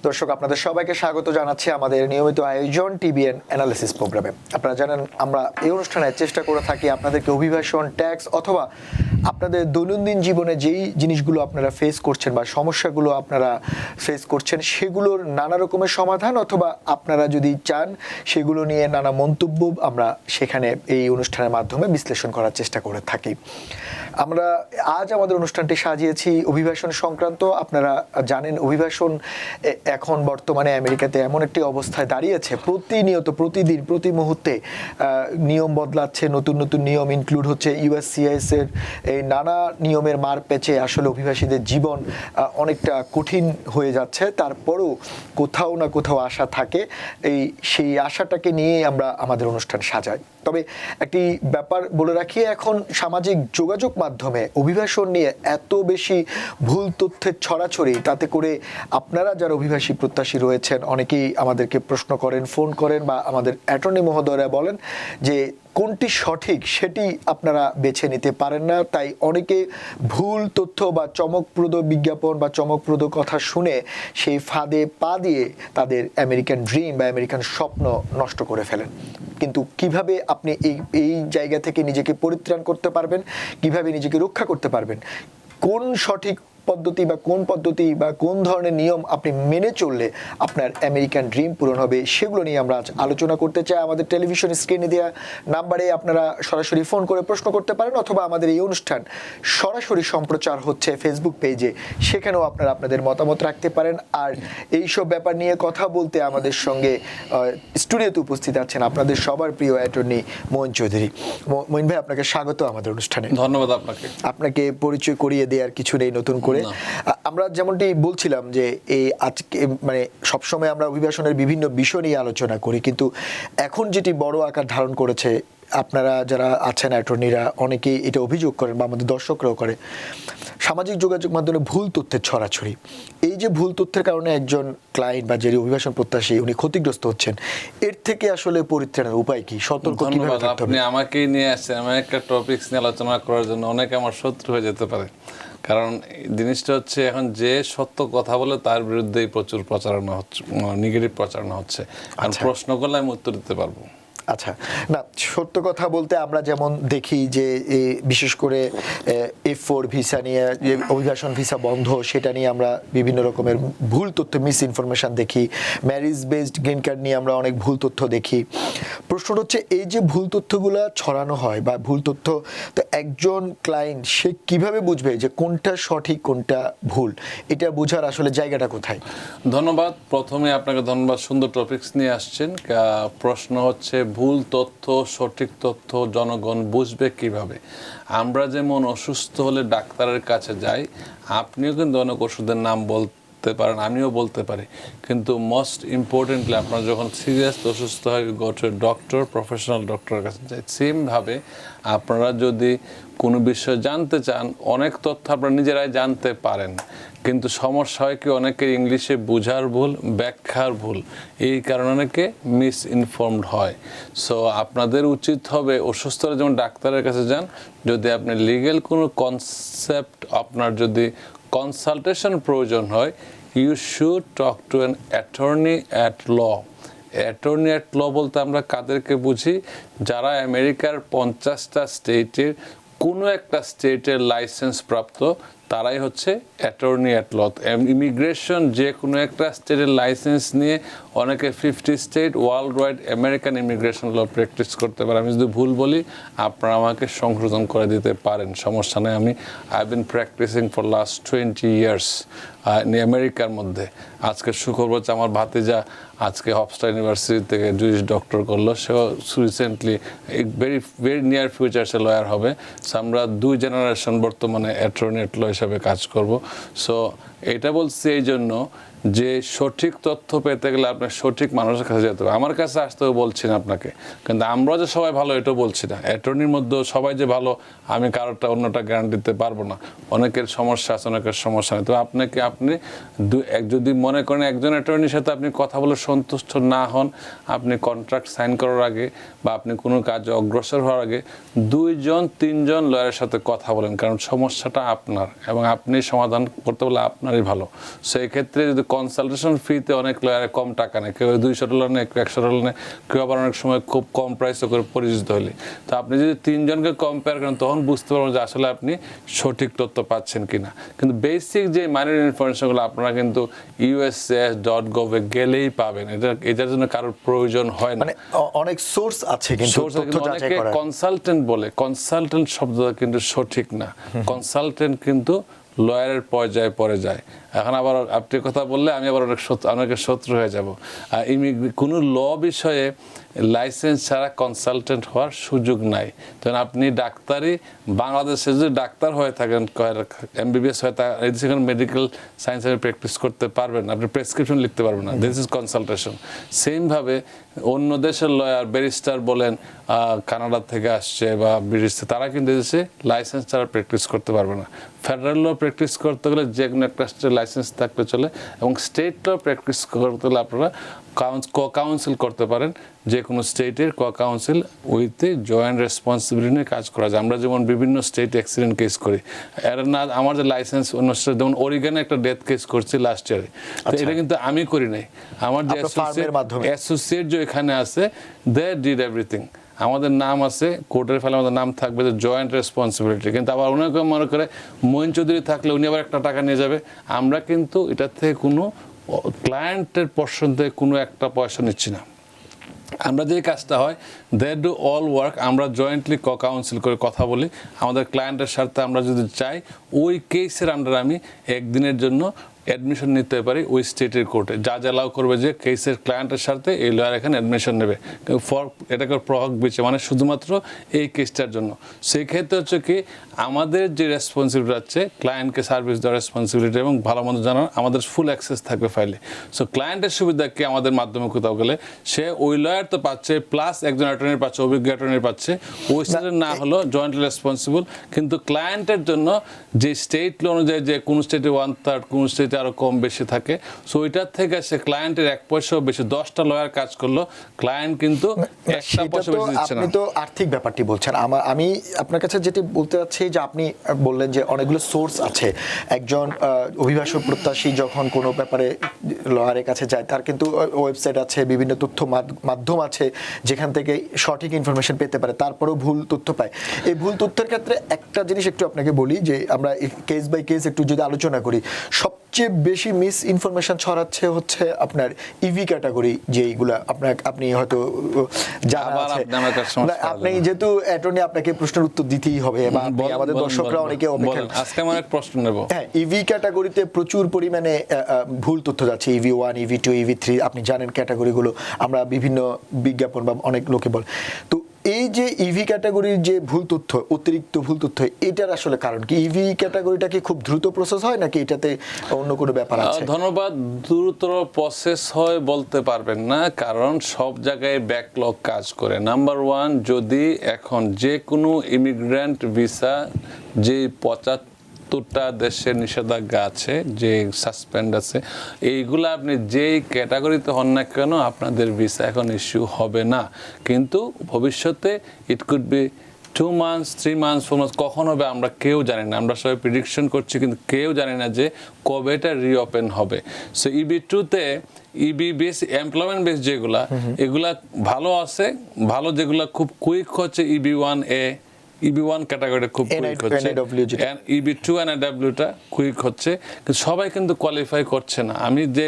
দর্শক আপনাদের সবাইকে স্বাগত জানাচ্ছি আমাদের নিয়মিত আয়োজন টিবিএন অ্যানালিসিস প্রোগ্রামে। আপনারা জানেন আমরা এই অনুষ্ঠানে চেষ্টা করে থাকি আপনাদেরকে অভিবাসন, ট্যাক্স অথবা আপনাদের দৈনন্দিন জীবনে যেই জিনিসগুলো আপনারা ফেস করছেন বা সমস্যাগুলো আপনারা ফেস করছেন সেগুলোর নানা রকমের সমাধান অথবা আপনারা যদি চান সেগুলো নিয়ে নানা মন্তব্য আমরা সেখানে এই অনুষ্ঠানের মাধ্যমে বিশ্লেষণ করার চেষ্টা করে থাকি। আমরা আজ আমাদের অনুষ্ঠানটি সাজিয়েছি অভিবাসন সংক্রান্ত। আপনারা জানেন অভিবাসন এখন বর্তমানে আমেরিকাতে এমন একটি অবস্থায় দাঁড়িয়েছে, প্রতিনিয়ত প্রতিদিন প্রতি মুহূর্তে নিয়ম বদলাচ্ছে, নতুন নতুন নিয়ম ইনক্লুড হচ্ছে। ইউএসসিআইএস এর এই নানা নিয়মের মার পেঁচে আসলে অভিবাসীদের জীবন অনেকটা কঠিন হয়ে যাচ্ছে। তারপরও কোথাও না কোথাও আশা থাকে, সেই আশাটাকে নিয়ে আমরা আমাদের অনুষ্ঠান সাজাই। তবে একটি ব্যাপার বলে রাখি, এখন সামাজিক যোগাযোগ মাধ্যমে অভিবাসন নিয়ে এত বেশি ভুল তথ্যের ছড়াছড়ি, তাতে করে আপনারা যারা অভিবাসী প্রত্যাশী রয়েছেন অনেকেই আমাদেরকে প্রশ্ন করেন, ফোন করেন বা আমাদের অ্যাটর্নি মহোদয়রা বলেন যে কোনটি সঠিক সেটি আপনারা বেছে নিতে পারেন না। তাই অনেকে ভুল তথ্য বা চমকপ্রদ বিজ্ঞাপন বা চমকপ্রদ কথা শুনে সেই ফাঁদে পা দিয়ে তাদের আমেরিকান ড্রিম বা আমেরিকান স্বপ্ন নষ্ট করে ফেলেন। কিন্তু কিভাবে আপনি এই জায়গা থেকে নিজেকে পরিত্রাণ করতে পারবেন, কিভাবে নিজেকে রক্ষা করতে পারবেন, কোন সঠিক পদ্ধতি বা কোন ধরনের নিয়ম আপনি মেনে চললে আপনার আমেরিকান ড্রিম পূরণ হবে, সেগুলো নিয়ে আমরা আজ আলোচনা করতে চাই। আমাদের টেলিভিশন স্ক্রিনে দেওয়া নাম্বারে আপনারা সরাসরি ফোন করে প্রশ্ন করতে পারেন অথবা আমাদের এই অনুষ্ঠান সরাসরি সম্প্রচার হচ্ছে ফেসবুক পেজে, সেখানেও আপনারা আপনাদের মতামত রাখতে পারেন। আর এইসব ব্যাপার নিয়ে কথা বলতে আমাদের সঙ্গে স্টুডিওতে উপস্থিত আছেন আপনাদের সবার প্রিয় অ্যাটর্নি মঈন চৌধুরী। মঈন ভাই, আপনাকে স্বাগত আমাদের অনুষ্ঠানে। ধন্যবাদ। আপনাকে পরিচয় করিয়ে দেওয়ার কিছু নেই নতুন করে। আমরা যেমনটি বলছিলাম যে এই আজকে মানে সবসময় আমরা অভিবাসনের বিভিন্ন বিষয় নিয়ে আলোচনা করি, কিন্তু এখন যেটি বড় আকার ধারণ করেছে, আপনারা যারা আছেন অ্যাটর্নিরা অনেকেই এটা অভিযোগ করেন বা আমাদের দর্শকরাও করে, সামাজিক যোগাযোগ মাধ্যমে ভুল তথ্যের ছড়াছড়ি। এই যে ভুল তথ্যের কারণে একজন ক্লায়েন্ট বা যিনি অভিবাসন প্রত্যাশী উনি ক্ষতিগ্রস্ত হচ্ছেন, এর থেকে আসলে পরিত্রাণের উপায় কি, সতর্ক কিভাবে থাকতে হবে? আপনি আমাকেই নিয়ে আসছেন আমার একটা টপিকস নিয়ে আলোচনা করার জন্য। অনেকে আমার শত্রু হয়ে যেতে পারে, কারণ জিনিসটা হচ্ছে এখন যে সত্য কথা বলে তার বিরুদ্ধেই প্রচুর প্রচারণা হচ্ছে, নেগেটিভ প্রচারণা হচ্ছে। আর প্রশ্ন করলে আমি উত্তর দিতে পারবো। আচ্ছা, না সত্য কথা বলতে আমরা যেমন দেখি যে বিশেষ করে F4 ভিসা নিয়ে, যে অভিবাসন ভিসা বন্ধ, সেটা নিয়ে আমরা বিভিন্ন রকমের ভুল তথ্য, মিস ইনফরমেশন দেখি। ম্যারেজ বেসড গ্রিন কার্ড নিয়ে আমরা অনেক ভুল তথ্য দেখি। প্রশ্নটা হচ্ছে এই যে ভুল তথ্যগুলো ছড়ানো হয় বা ভুল তথ্য, তো একজন ক্লায়েন্ট সে কিভাবে বুঝবে যে কোনটা সঠিক কোনটা ভুল, এটা বোঝার আসলে জায়গাটা কোথায়? ধন্যবাদ। প্রথমে আপনাকে ধন্যবাদ, সুন্দর টপিকস নিয়ে আসছেন। প্রশ্ন হচ্ছে ভুল তথ্য সঠিক তথ্য জনগণ বুঝবে কিভাবে? আমরা যেমন অসুস্থ হলে ডাক্তারের কাছে যাই, আপনিও কিন্তু অনেক ওষুধের নাম বলতে পারেন, আমিও বলতে পারি, কিন্তু মোস্ট ইম্পর্টেন্টলি আপনারা যখন সিরিয়াস অসুস্থ হয় গো টু ডক্টর, প্রফেশনাল ডক্টরের কাছে যাই। সেমভাবে আপনারা যদি কোনো বিষয় জানতে চান, অনেক তথ্য আপনারা নিজেরাই জানতে পারেন, কিন্তু সমস্যা হয় কি অনেকের ইংলিশে বোঝার ভুল, ব্যাখ্যার ভুল, এই কারণে অনেকে মিস ইনফর্মড হয়। সো আপনাদের উচিত হবে অসুস্থ হলে যেমন ডাক্তারের কাছে যান, যদি আপনি লিগ্যাল কোনো কনসেপ্ট, আপনার যদি কনসালটেশন প্রয়োজন হয়, you should talk to an attorney at law. Attorney at law বলতে আমরা কাদেরকে বুঝি? যারা আমেরিকার 50টা স্টেটের কোনো একটা স্টেটের লাইসেন্স প্রাপ্ত, তারাই হচ্ছে অ্যাটর্নি অ্যাট ল। ইমিগ্রেশন যে কোনো একটা স্টেটের লাইসেন্স নিয়ে অনেকে 50 state worldwide American immigration law practice করতে পারে। আমি যদি ভুল বলি আপনারা আমাকে সংশোধন করে দিতে পারেন, সমস্যা নেই। I been practicing for last 20 years আমেরিকার মধ্যে। আজকে সুখবর হচ্ছে আমার ভাতিজা আজকে হফস্টার ইউনিভার্সিটি থেকে জুরিস ডক্টর করলো, সেও রিসেন্টলি ভেরি নিয়ার ফিউচার সে লয়ার হবে। সো আমরা 2 জেনারেশন বর্তমানে অ্যাটর্নি অ্যাট ল হিসাবে কাজ করব। সো এটা বলছি এই জন্য যে সঠিক তথ্য পেতে গেলে আপনার সঠিক মানুষের কাছে যেতে হবে। আমার কাছে আসতেও বলছি না আপনাকে, কিন্তু আমরা যে সবাই ভালো এটাও বলছি না। অ্যাটর্নির মধ্যেও সবাই যে ভালো আমি কারোরটা অন্যটা গ্যারান্টি দিতে পারবো না। অনেকের সমস্যা আছে, অনেকের সমস্যা নেই। তো আপনি যদি মনে করেন একজন অ্যাটর্নির সাথে আপনি কথা বলে সন্তুষ্ট না হন, আপনি কন্ট্রাক্ট সাইন করার আগে বা আপনি কোনো কাজে অগ্রসর হওয়ার আগে 2-3 জন লয়ারের সাথে কথা বলেন, কারণ সমস্যাটা আপনার এবং আপনি সমাধান করতে বলে আপনারই ভালো। সেই ক্ষেত্রে যদি কনসালটেশন ফিতে অনেক লয়ারে কম টাকা নেয়, কেউ $200 নেয়, কেউ $100 নেয়, কেউ আবার অনেক সময় খুব কম প্রাইসে করে পরিচিত হলে। তো আপনি যদি 3 জনকে কম্পেয়ার করেন তখন বুঝতে পারবেন যে আসলে আপনি সঠিক তথ্য পাচ্ছেন কিনা। কিন্তু বেসিক যে মাইনর ইনফরমেশনগুলো আপনারা কিন্তু USCIS.gov এ গেলেই পাবেন, এটার জন্য কারোর প্রয়োজন হয় না। মানে অনেক সোর্স আছে কিন্তু তথ্য যাচাই করার। কনসালটেন্ট বলে, কনসালটেন্ট শব্দটা কিন্তু সঠিক না। কনসালটেন্ট কিন্তু লয়ারের পর্যায়ে পড়ে যায়। এখন আবার আপনি কথা বললে আমি আবার অনেকের শত্রু হয়ে যাব। কোনো ল বিষয়ে লাইসেন্স ছাড়া কনসালটেন্ট হওয়ার সুযোগ নাই। তখন আপনি ডাক্তারি, বাংলাদেশে যদি ডাক্তার হয়ে থাকেন, MBBS হয়ে থাকেন, মেডিকেল সায়েন্সে প্র্যাকটিস করতে পারবেন, আপনি প্রেসক্রিপশন লিখতে পারবেন না। This is consultation. সেমভাবে অন্য দেশের লয়ার, ব্যারিস্টার বলেন, কানাডা থেকে আসছে বা ব্রিটিশ, তারা কিন্তু দেশে লাইসেন্স ছাড়া প্র্যাকটিস করতে পারবে না। ফেডারেল ল প্র্যাকটিস করতে গেলে যে কোনো একটা স্টেট লাইসেন্স থাকলে চলে, এবং স্টেট ল প্র্যাকটিস করতে গেলে আপনারা কাউন্সিল করতে পারেন। যে কোনো স্টেটের কাউন্সিল উইথ জয়েন্ট রেসপন্সিবিলিটি নিয়ে কাজ করা যায়। আমরা যেমন বিভিন্ন স্টেট অ্যাক্সিডেন্ট কেস করি, এর না আমার যে লাইসেন্স অন্য স্টেট, যেমন ওরিগানে একটা ডেথ কেস করছি লাস্ট ইয়ারে, তো এটা কিন্তু আমি করি নাই, আমার যে অ্যাসোসিয়েট যে এখানে আছে, দে ডিড এভরিথিং। আমাদের নাম আছে কোর্টের ফাইলে, আমাদের নাম থাকবে যে জয়েন্ট রেসপন্সিবিলিটি। কিন্তু আবার অনেকে মনে করে মঈন চৌধুরী থাকলে উনি আবার একটা টাকা নিয়ে যাবে। আমরা কিন্তু এটার থেকে কোনো ক্লায়েন্টের পর্ষণ থেকে কোনো একটা পয়সা নিচ্ছি না। আমরা যে কাজটা হয়, দে ডু অল ওয়ার্ক, আমরা জয়েন্টলি কাউন্সিল করে কথা বলি আমাদের ক্লায়েন্টের সাথে। আমরা যদি চাই ওই কেসের আন্ডারে আমি একদিনের জন্য অ্যাডমিশন নিতে পারি ওই স্টেটের কোর্টে, যা অ্যালাউ করবে যে কেসের ক্লায়েন্টের সাথে এই লয়ার এখানে অ্যাডমিশন নেবে এটাকে প্রহক বিচে, মানে শুধুমাত্র এই কেসটার জন্য। সেই ক্ষেত্রে হচ্ছে কি আমাদের যে রেসপন্সিবিলিটি আছে ক্লায়েন্টকে সার্ভিস দেওয়ার রেসপন্সিবিলিটি এবং ভালো মন্দ জানার আমাদের ফুল অ্যাক্সেস থাকবে ফাইলে। সো ক্লায়েন্টের সুবিধা কি, আমাদের মাধ্যমে কোথাও গেলে সে ওই লয়ার তো পাচ্ছে, প্লাস একজন অ্যাটর্নি পাচ্ছে, অভিজ্ঞ অ্যাটর্নি পাচ্ছে, ওই স্টেটের না হলো জয়েন্টলি রেসপন্সিবল। কিন্তু ক্লায়েন্টের জন্য যে স্টেট ল অনুযায়ী যে কোন স্টেটে 1/3, কোন স্টেটে আরো কম বেশি থাকে, সো ওইটার থেকে সে ক্লায়েন্টের 1 পয়সাও বেশি, 10টা লয়ার কাজ করলো, ক্লায়েন্ট কিন্তু 1টা পয়সা বেশি দিচ্ছে না। আপনি তো আর্থিক ব্যাপারটি বলছেন, আমি আপনার কাছে যেটি বলতে চাচ্ছি যে আপনি বললেন যে অনেকগুলো সোর্স আছে। একজন অভিভাষক প্রত্যাশী যখন কোনো ব্যাপারে লয়ারের কাছে যায়, তার কিন্তু ওয়েবসাইট আছে, বিভিন্ন তথ্য মাধ্যম আছে যেখান থেকে সঠিক ইনফরমেশন পেতে পারে, তারপরেও ভুল তথ্য পায়। এই ভুল তথ্যের ক্ষেত্রে একটা জিনিস একটু আপনাকে বলি, যে আমরা কেস বাই কেস একটু যদি আলোচনা করি, সবচেয়ে বেশি মিস ইনফরমেশন ছড়াচ্ছে হচ্ছে আপনার ইভি ক্যাটাগরি, যেইগুলা আপনি হয়তো জানা আছে। আপনি যেহেতু অ্যাটর্নি, আপনাকে প্রশ্নের উত্তর দিতেই হবে, বা আমাদের দর্শকরা অনেকে অপেক্ষা। আজকে আমার এক প্রশ্ন নেব। হ্যাঁ, ইভি ক্যাটাগরিতে প্রচুর পরিমাণে ভুল তথ্য যাচ্ছে। EV1, EV2, EV3, আপনি জানেন ক্যাটাগরিগুলো, আমরা বিভিন্ন বিজ্ঞাপন বা অনেক লোকে বলে। তো এই যে ইভি ক্যাটাগরির যে ভুল তথ্য, অতিরিক্ত ভুল তথ্য, এটার আসলে কারণ কি? ইভি ক্যাটাগরিটা কি খুব দ্রুত প্রসেস হয়, নাকি এটাতে অন্য কোনো ব্যাপার আছে? ধন্যবাদ। দ্রুত প্রসেস হয় বলতে পারবেন না, কারণ সব জায়গায় ব্যাকলগ কাজ করে। নাম্বার 1, যদি এখন যে কোনো ইমিগ্রেন্ট ভিসা যে 75টা দেশের নিষেধাজ্ঞা আছে, যে সাসপেন্ড আছে, এইগুলো আপনি যেই ক্যাটাগরিতে হন না কেন আপনাদের ভিসা এখন ইস্যু হবে না। কিন্তু ভবিষ্যতে it could be 2 months, 3 months, 4 months, কখন হবে আমরা কেউ জানি না। আমরা সবাই প্রেডিকশন করছি, কিন্তু কেউ জানি না যে কবে এটা রিওপেন হবে। সো EB2-তে ইবি বেস, এমপ্লয়মেন্ট বেস যেগুলা, এগুলা ভালো আছে। ভালো যেগুলা খুব কুইক হচ্ছে EB1A, EB1 ক্যাটাগরিটা খুব কুইক হচ্ছে, EB2 NIW-টা কুইক হচ্ছে, কিন্তু সবাই কিন্তু কোয়ালিফাই করছে না। আমি যে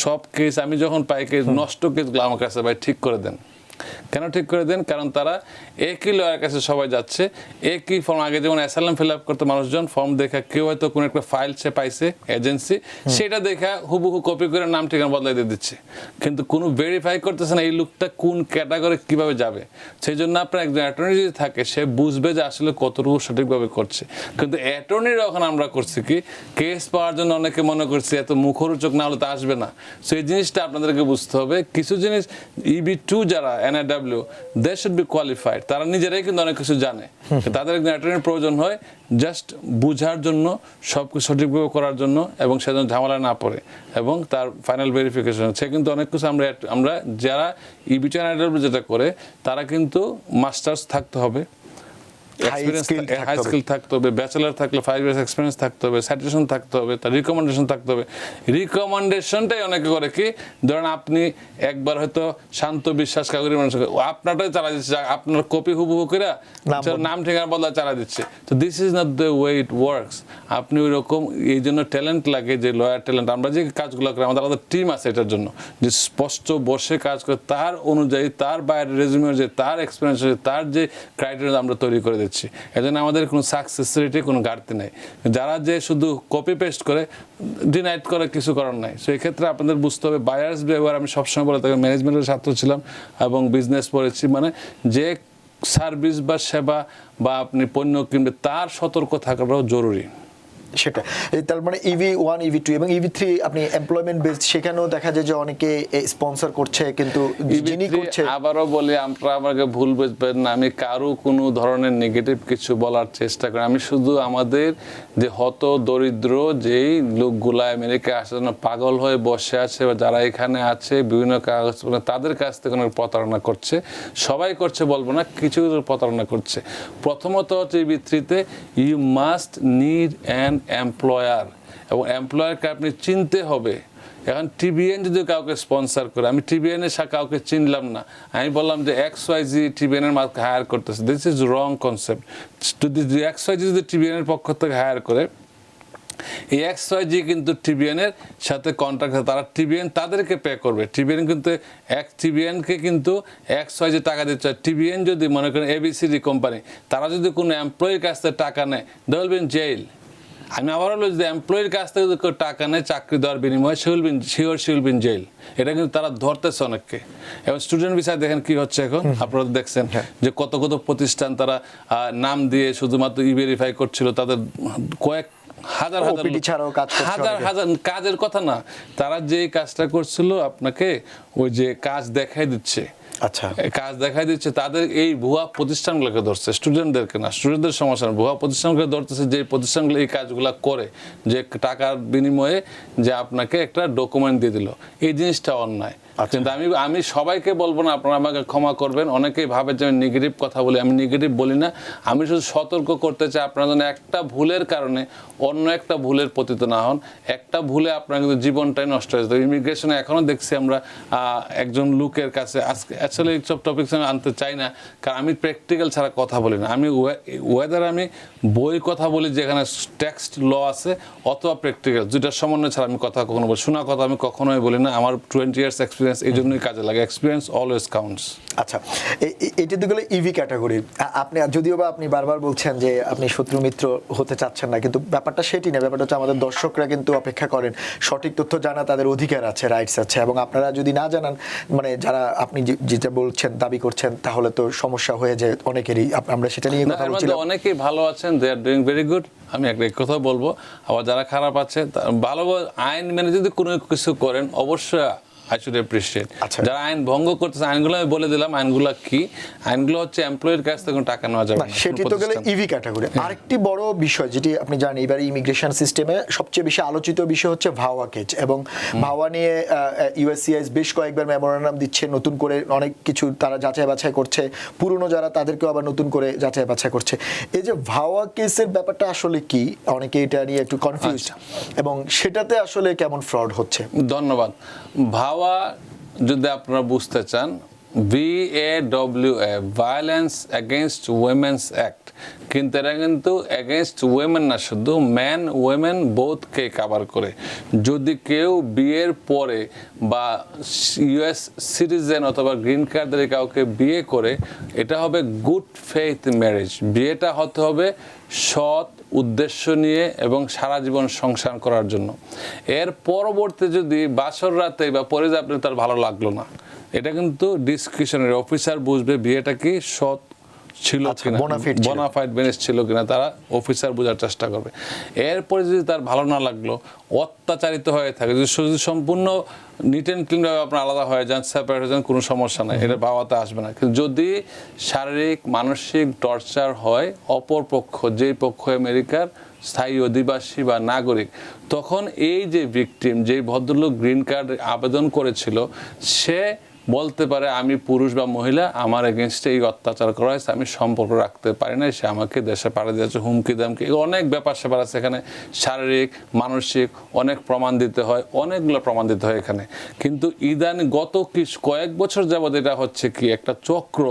সব কেস, আমি যখন পাই কেস, নষ্ট কেসগুলো আমার কাছে ভাই ঠিক করে দেন। কেন ঠিক করে দেন? কারণ তারা একই লয়ারের কাছে সবাই যাচ্ছে, একই ফর্ম। আগে যেমন অ্যাসাইলাম ফিল আপ করতে মানুষজন ফর্ম দেখা, কেউ হয়তো কোনো একটা ফাইল সে পাইছে এজেন্সি, সেটা দেখা হুবহু কপি করে নাম ঠিকানা বদলাই দিয়ে দিচ্ছে, কিন্তু কোনো ভেরিফাই করতেছে না এই লোকটা কোন ক্যাটাগরি কিভাবে যাবে। সেই জন্য আপনার একজন অ্যাটর্নি যদি থাকে, সে বুঝবে যে আসলে কতটুকু সঠিকভাবে করছে। কিন্তু অ্যাটর্নির এখন আমরা করছি কি, কেস পাওয়ার জন্য অনেকে মনে করছে এত মুখরোচক না হলে তো আসবে না। সো এই জিনিসটা আপনাদেরকে বুঝতে হবে। কিছু জিনিস EB2 যারা NIW, they should be qualified, তারা নিজেরাই কিন্তু অনেক কিছু জানে। তাদের একজন অ্যাটর্নির প্রয়োজন হয় জাস্ট বুঝার জন্য, সব কিছু সঠিকভাবে করার জন্য, এবং সে যেন ঝামেলা না পড়ে, এবং তার ফাইনাল ভেরিফিকেশন। সে কিন্তু অনেক কিছু আমরা যারা EB2 NIW যেটা করে, তারা কিন্তু মাস্টার্স থাকতে হবে, হাই স্কিল থাকতে হবে, ব্যাচেলার থাকলে 5 ইয়ার্স এক্সপিরিয়েন্স থাকতে হবে, সার্টিফিকেশন থাকতে হবে, তার রিকমেন্ডেশন থাকতে হবে। রিকমেন্ডেশনটাই অনেকে করে কি, ধরেন আপনি একবার হয়তো শান্ত বিশ্বাস কাগরি মানুষ আপনারটাই চালা দিচ্ছে, আপনার কপি হুবহু করে নাম ঠিকানা বদলা চালা দিচ্ছে। তো this is not the way it works. আপনি ওই রকম, এই জন্য ট্যালেন্ট লাগে, যে লয়ার ট্যালেন্ট। আমরা যে কাজগুলো করি, আমাদের আলাদা টিম আছে এটার জন্য, যে স্পষ্ট বসে কাজ করে তার অনুযায়ী, তার বাইরের রেজিউমে যে তার এক্সপিরিয়েন্স, তার যে ক্রাইটেরিয়া আমরা তৈরি করে দিচ্ছি। এজন্য আমাদের কোনো সাকসেস রেটে কোনো ঘাটতি নেই। যারা যে শুধু কপি পেস্ট করে, ডিনাইট করে, কিছু করার নাই। সো এক্ষেত্রে আপনাদের বুঝতে হবে বায়ার্স বিহেভিয়ার। আমি সবসময় বলে থাকি, ম্যানেজমেন্টের ছাত্র ছিলাম এবং বিজনেস পড়েছি, মানে যে সার্ভিস বা সেবা বা আপনি পণ্য কিনবে, তার সতর্ক থাকাটাও জরুরি। সেটা তার মানে EV1 EV2 এবং EV3 আপনি এমপ্লয়মেন্ট বেসড, সেখানেও দেখা যায় যে অনেকে স্পন্সর করছে, কিন্তু যিনি করছে, আবারও বলি, আপনারা আমাকে ভুল বুঝবেন না, আমি কারো কোনো ধরনের নেগেটিভ কিছু বলার চেষ্টা করি। আমি শুধু আমাদের যে হত দরিদ্র যেই লোকগুলা আমেরিকায় আসার জন্য পাগল হয়ে বসে আছে, বা যারা এখানে আছে বিভিন্ন কাগজ, তাদের কাছ থেকে অনেক প্রতারণা করছে। সবাই করছে বলবো না, কিছু কিছু প্রতারণা করছে। প্রথমত হচ্ছে EV3-তে you must need an employer, এবং এমপ্লয়ারকে আপনি চিনতে হবে। এখন TBN যদি কাউকে স্পন্সর করে, আমি TBN এর কাউকে চিনলাম না, আমি বললাম যে XYZ TBN এর মাঝে হায়ার করতেছে, দিস ইজ রং কনসেপ্ট। যদি XYZ যদি TBN এর পক্ষ থেকে হায়ার করে, এই XYZ কিন্তু TBN এর সাথে কন্ট্রাক্ট, তারা TBN তাদেরকে পে করবে। TBN কিন্তু TBN-কে কিন্তু XYZ টাকা দিচ্ছে। TBN যদি মনে করেন ABCD কোম্পানি, তারা যদি কোনো এমপ্লয়ির কাছ থেকে টাকা নেয়, they will be in jail. আমি আবার বলবো, যদি এমপ্লয়ির কাছ থেকে যদি টাকা নেয় চাকরি দেওয়ার বিনিময়ে, she will be in jail. এটা কিন্তু তারা ধরতেছে অনেককে। এবং স্টুডেন্ট ভিসায় দেখেন কি হচ্ছে এখন, আপনারা দেখছেন যে কত কত প্রতিষ্ঠান তারা নাম দিয়ে শুধুমাত্র ভেরিফাই করছিল, তাদের কয়েক হাজার কাজের কথা না, তারা যে কাজটা করছিল আপনাকে ওই যে কাজ দেখাই দিচ্ছে, আচ্ছা কাজ দেখাই দিচ্ছে, তাদের এই ভুয়া প্রতিষ্ঠানগুলোকে ধরছে, স্টুডেন্টদেরকে না, স্টুডেন্টদের সমস্যা না, ভুয়া প্রতিষ্ঠানগুলো ধরতেছে, যে প্রতিষ্ঠানগুলো এই কাজগুলো করে, যে টাকার বিনিময়ে যে আপনাকে একটা ডকুমেন্ট দিয়ে দিল, এই জিনিসটা অন্যায়। কিন্তু আমি সবাইকে বলবো না, আপনারা আমাকে ক্ষমা করবেন, অনেকেই ভাবে যে আমি নেগেটিভ কথা বলি, আমি নেগেটিভ বলি না। আমি শুধু সতর্ক করতে চাই, আপনারা যেন একটা ভুলের কারণে অন্য একটা ভুলের পতিত না হন। একটা ভুলে আপনার কিন্তু জীবনটাই নষ্ট হয়ে যেত। ইমিগ্রেশনে এখনও দেখছি আমরা একজন লোকের কাছে, আজকে অ্যাকচুয়ালি এইসব টপিকস আমি আনতে চাই না, কারণ আমি প্র্যাকটিক্যাল ছাড়া কথা বলি না। আমি ওয়েদার আমি বই কথা বলি যেখানে টেক্সট ল আছে, অথবা প্র্যাকটিক্যাল, দুইটার সমন্বয় ছাড়া আমি কথা কখনো বলি, শোনা কথা আমি কখনোই বলি না। আমার 20 ইয়ার্স এক্সপিরিয়েন্স এই জন্যই কাজে লাগে। Experience always counts. আচ্ছা, এটা তো গেলে ইভি ক্যাটাগরি। আপনি যদিও বা আপনি বারবার বলছেন যে আপনি শত্রু মিত্র হতে চাচ্ছেন না, কিন্তু ব্যাপারটা সেটি না। ব্যাপারটা হচ্ছে আমাদের দর্শকরা কিন্তু অপেক্ষা করেন, সঠিক তথ্য জানা তাদের অধিকার আছে, রাইটস আছে, এবং আপনারা যদি না জানান, মানে যারা আপনি যেটা বলছেন, দাবি করছেন, তাহলে তো সমস্যা হয়ে যায় অনেকেরই। আমরা সেটা নিয়ে কথা বলছিলাম। অনেকেই ভালো আছেন, দে আর ডুইং ভেরি গুড। আমি একটা কথা বলবো, আবার যারা খারাপ আছে, ভালো আইন মেনে যদি কোনো কিছু করেন, অবশ্যই I should appreciate. যারা আইন ভঙ্গ করতেছে, আইনগুলো আমি বলে দিলাম, আইনগুলো কি? আইনগুলো হচ্ছে এমপ্লয়ের কাছ থেকে টাকা নেওয়া যাবে না। সেটি তো গেলে ইভি ক্যাটাগরি। আরেকটি বড় বিষয় যেটি আপনি জানেন, এবারে ইমিগ্রেশন সিস্টেমে সবচেয়ে বেশি আলোচিত বিষয় হচ্ছে ভাওয়া কেজ, এবং ভাওয়া নিয়ে USCIS বেশ কয়েকবার মেমোরান্ডাম দিচ্ছে, নতুন করে অনেক কিছু তারা যাচাই বাছাই করছে, পুরনো যারা তাদেরকেও আবার নতুন করে যাচাই বাছাই করছে। এই যে ভাওয়া কেসের ব্যাপারটা আসলে কি, অনেকে এটা নিয়ে একটু কনফিউজড, এবং সেটাতে আসলে কেমন ফ্রড হচ্ছে? ধন্যবাদ। ভাওয়া যদি আপনারা বুঝতে চান, VAWA, violence against women's act, কিন্তু এটা কিন্তু এগেইনস্ট উইমেন না, শুধু ম্যান উইমেন বোথকে কভার করে। যদি কেউ বিয়ের পরে বা US সিটিজেন অথবা গ্রিন কার্ডের কাউকে বিয়ে করে, এটা হবে গুড ফেইথ ম্যারেজ। বিয়েটা হতে হবে সৎ উদ্দেশ্য নিয়ে এবং সারা জীবন সংসার করার জন্য। এর পরবর্তী যদি বাসর রাতে বা পরে যে আপনি তার ভালো লাগলো না, এটা কিন্তু ডিসক্রিশনারি, অফিসার বুঝবে বিয়েটা কি সৎ ছিল কিনা, বোনাফাইড ম্যারেজ ছিল কিনা, তারা অফিসার বোঝার চেষ্টা করবে। এরপরে যদি তার ভালো না লাগলো, অত্যাচারিত হয়ে থাকে, যদি সম্পূর্ণ নিট অ্যান্ড ক্লিনভাবে আপনার আলাদা হয়ে যান, সেপারেট হয়ে যান, কোনো সমস্যা নাই, এটা ভাবাতে আসবে না। কিন্তু যদি শারীরিক মানসিক টর্চার হয় অপর পক্ষ, যেই পক্ষ আমেরিকার স্থায়ী অধিবাসী বা নাগরিক, তখন এই যে ভিকটিম, যেই ভদ্রলোক গ্রিন কার্ড আবেদন করেছিল, সে বলতে পারে আমি পুরুষ বা মহিলা, আমার এগেনস্টে এই অত্যাচার করা হয়েছে, আমি সম্পর্ক রাখতে পারি না, সে আমাকে দেশে পাঠিয়ে দিয়েছে, হুমকি দামকি, অনেক ব্যাপার স্যাপার আছে এখানে, শারীরিক মানসিক অনেক প্রমাণ দিতে হয়, অনেকগুলো প্রমাণ দিতে হয় এখানে। কিন্তু ইদানি গত কয়েক বছর যাবৎ এটা হচ্ছে কি একটা চক্র,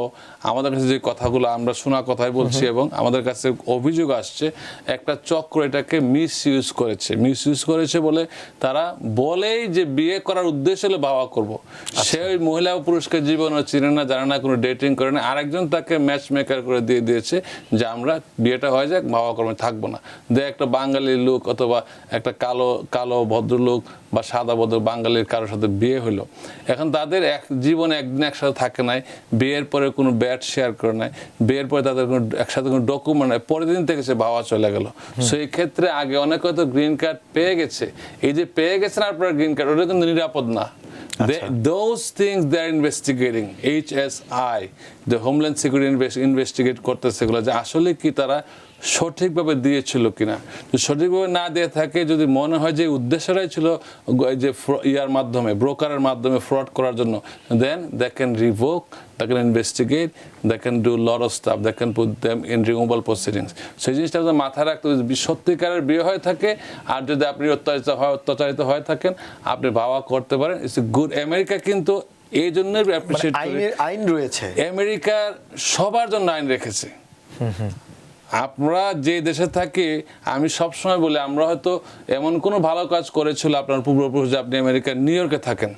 আমাদের কাছে যে কথাগুলো আমরা শোনা কথাই বলছি এবং আমাদের কাছে অভিযোগ আসছে, একটা চক্র এটাকে মিসইউজ করেছে বলে তারা বলেই যে বিয়ে করার উদ্দেশ্য হলে ভাবা করব। সে ওই মহিলা ও পুরুষকে জীবনে চিনে না, জানে না, কোনো ডেটিং করে না, আরেকজন তাকে ম্যাচ মেকার করে দিয়ে দিয়েছে যে আমরা বিয়েটা হয়ে যাক, ভাবা কর্মে থাকবো না। একটা বাঙালি লোক অথবা একটা কালো ভদ্রলোক বা সাদা ভদ্র বাঙালির কারোর সাথে বিয়ে হলো, এখন তাদের জীবনে একদিন একসাথে থাকে নাই, বিয়ের পরে কোনো ব্যাট শেয়ার করে নাই, বিয়ের পরে তাদের কোনো একসাথে কোনো ডকুমেন্ট নাই, পরের দিন থেকে সে ভাবা চলে গেল। সেই ক্ষেত্রে আগে অনেক হয়তো গ্রিন কার্ড পেয়ে গেছে, এই যে পেয়ে গেছেন আপনার গ্রিন কার্ড, ওটা কিন্তু নিরাপদ না। Those things they're investigating, HSI, the Homeland Security investigate করতেছে এগুলো, যে আসলে কি তারা সঠিকভাবে দিয়েছিল কিনা। যদি সঠিকভাবে না দিয়ে থাকে, যদি মনে হয় যে উদ্দেশ্যটাই ছিল যে ইয়ার মাধ্যমে, ব্রোকারের মাধ্যমে ফ্রড করার জন্য, দেন they can revoke, they can investigate, they can do lot of stuff, they can put them in removal proceedings. সেই জিনিসটা মাথায় রাখতে হবে। সত্যিকারের বিয়ে হয়ে থাকে আর যদি আপনি অত্যাচারিত হয়ে থাকেন, আপনি ভাবা করতে পারেন। It's good. আমেরিকা কিন্তু এই জন্য আইন রয়েছে, আমেরিকার সবার জন্য আইন রেখেছে। আমরা যে দেশে থাকি, আমি সবসময় বলি, আমরা হয়তো এমন কোনো ভালো কাজ করেছিল আপনার পূর্বপুরুষ যে আপনি আমেরিকার নিউ ইয়র্কে থাকেন,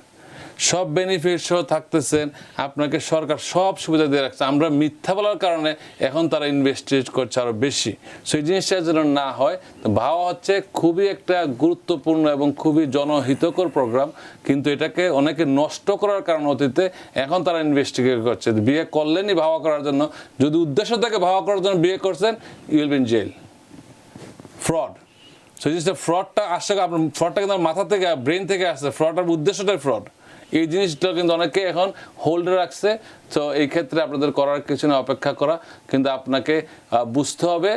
সব বেনিফিট সহ থাকতেছেন, আপনাকে সরকার সব সুবিধা দিয়ে রাখছে। আমরা মিথ্যা বলার কারণে এখন তারা ইনভেস্টিগেট করছে আরো বেশি। সেই জিনিসটা যেন না হয়, তো ভাবা হচ্ছে খুবই একটা গুরুত্বপূর্ণ এবং খুবই জনহিতকর প্রোগ্রাম, কিন্তু এটাকে অনেকে নষ্ট করার কারণ অতীতে এখন তারা ইনভেস্টিগেট করছে। বিয়ে করলেনই ভাবা করার জন্য, যদি উদ্দেশ্য থেকে ভাবা করার জন্য বিয়ে করছেন, you will be in jail. Fraud, সেই জিনিসটা ফ্রডটা আসছে, আপনার ফ্রডটা কিন্তু মাথা থেকে ব্রেন থেকে আসছে, ফ্রডের উদ্দেশ্যটাই ফ্রড। এই জিনিসটা কিন্তু অনেকে এখন হোল্ডে রাখছে। তো এই ক্ষেত্রে আপনাদের করার কিছু না, অপেক্ষা করা। কিন্তু আপনাকে বুঝতে হবে,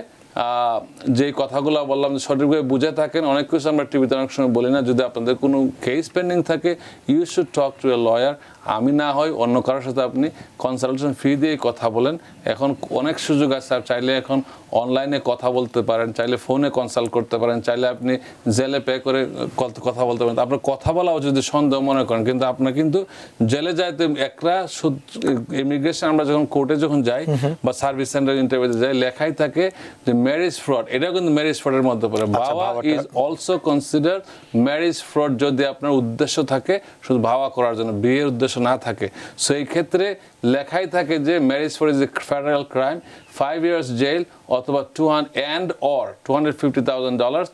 যে কথাগুলো বললাম সঠিকভাবে বুঝে থাকেন। অনেক কিছু আমরা টিভিতে অনেক সময় বলি না। যদি আপনাদের কোনো কেস পেন্ডিং থাকে, you should talk to a lawyer. আমি না হয় অন্য কারোর সাথে আপনি কনসালটেশন ফি দিয়ে কথা বলেন। এখন অনেক সুযোগ আছে, চাইলে এখন অনলাইনে কথা বলতে পারেন, চাইলে ফোনে কনসাল্ট করতে পারেন, চাইলে আপনি জেলে পে করে কথা বলতে পারেন। আপনার কথা বলাও যদি সন্দেহ মনে করেন, কিন্তু আপনার কিন্তু জেলে যাইতে একটা ইমিগ্রেশন, আমরা যখন কোর্টে যখন যাই বা সার্ভিস সেন্টার ইন্টারভিউতে যাই, লেখাই থাকে যে ম্যারেজ ফ্রড। এটাও কিন্তু ম্যারেজ ফ্রডের মধ্যে পড়ে। ভাবা is also consider marriage fraud, যদি আপনার উদ্দেশ্য থাকে শুধু ভাবা করার জন্য, বিয়ের উদ্দেশ্য না থাকে। সো এই ক্ষেত্রে লেখাই থাকে যে marriage fraud is a federal crime, 5 years জেল অথবা $250,000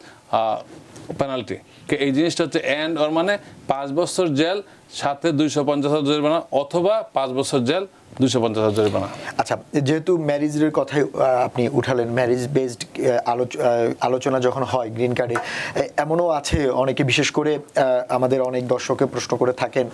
পেনাল্টি। এই জিনিসটা হচ্ছে অ্যান্ড অর, মানে 5 বছর জেল সাথে 250,000 জরিমানা, অথবা 5 বছর জেল 250,000 জরিমানা। আচ্ছা, যেহেতু ম্যারেজের কথাই আপনি উঠালেন, ম্যারেজ বেসড আলোচনা যখন হয় গ্রিন কার্ডে, এমনও আছে অনেকে, বিশেষ করে আমাদের অনেক দর্শকে প্রশ্ন করে থাকেন,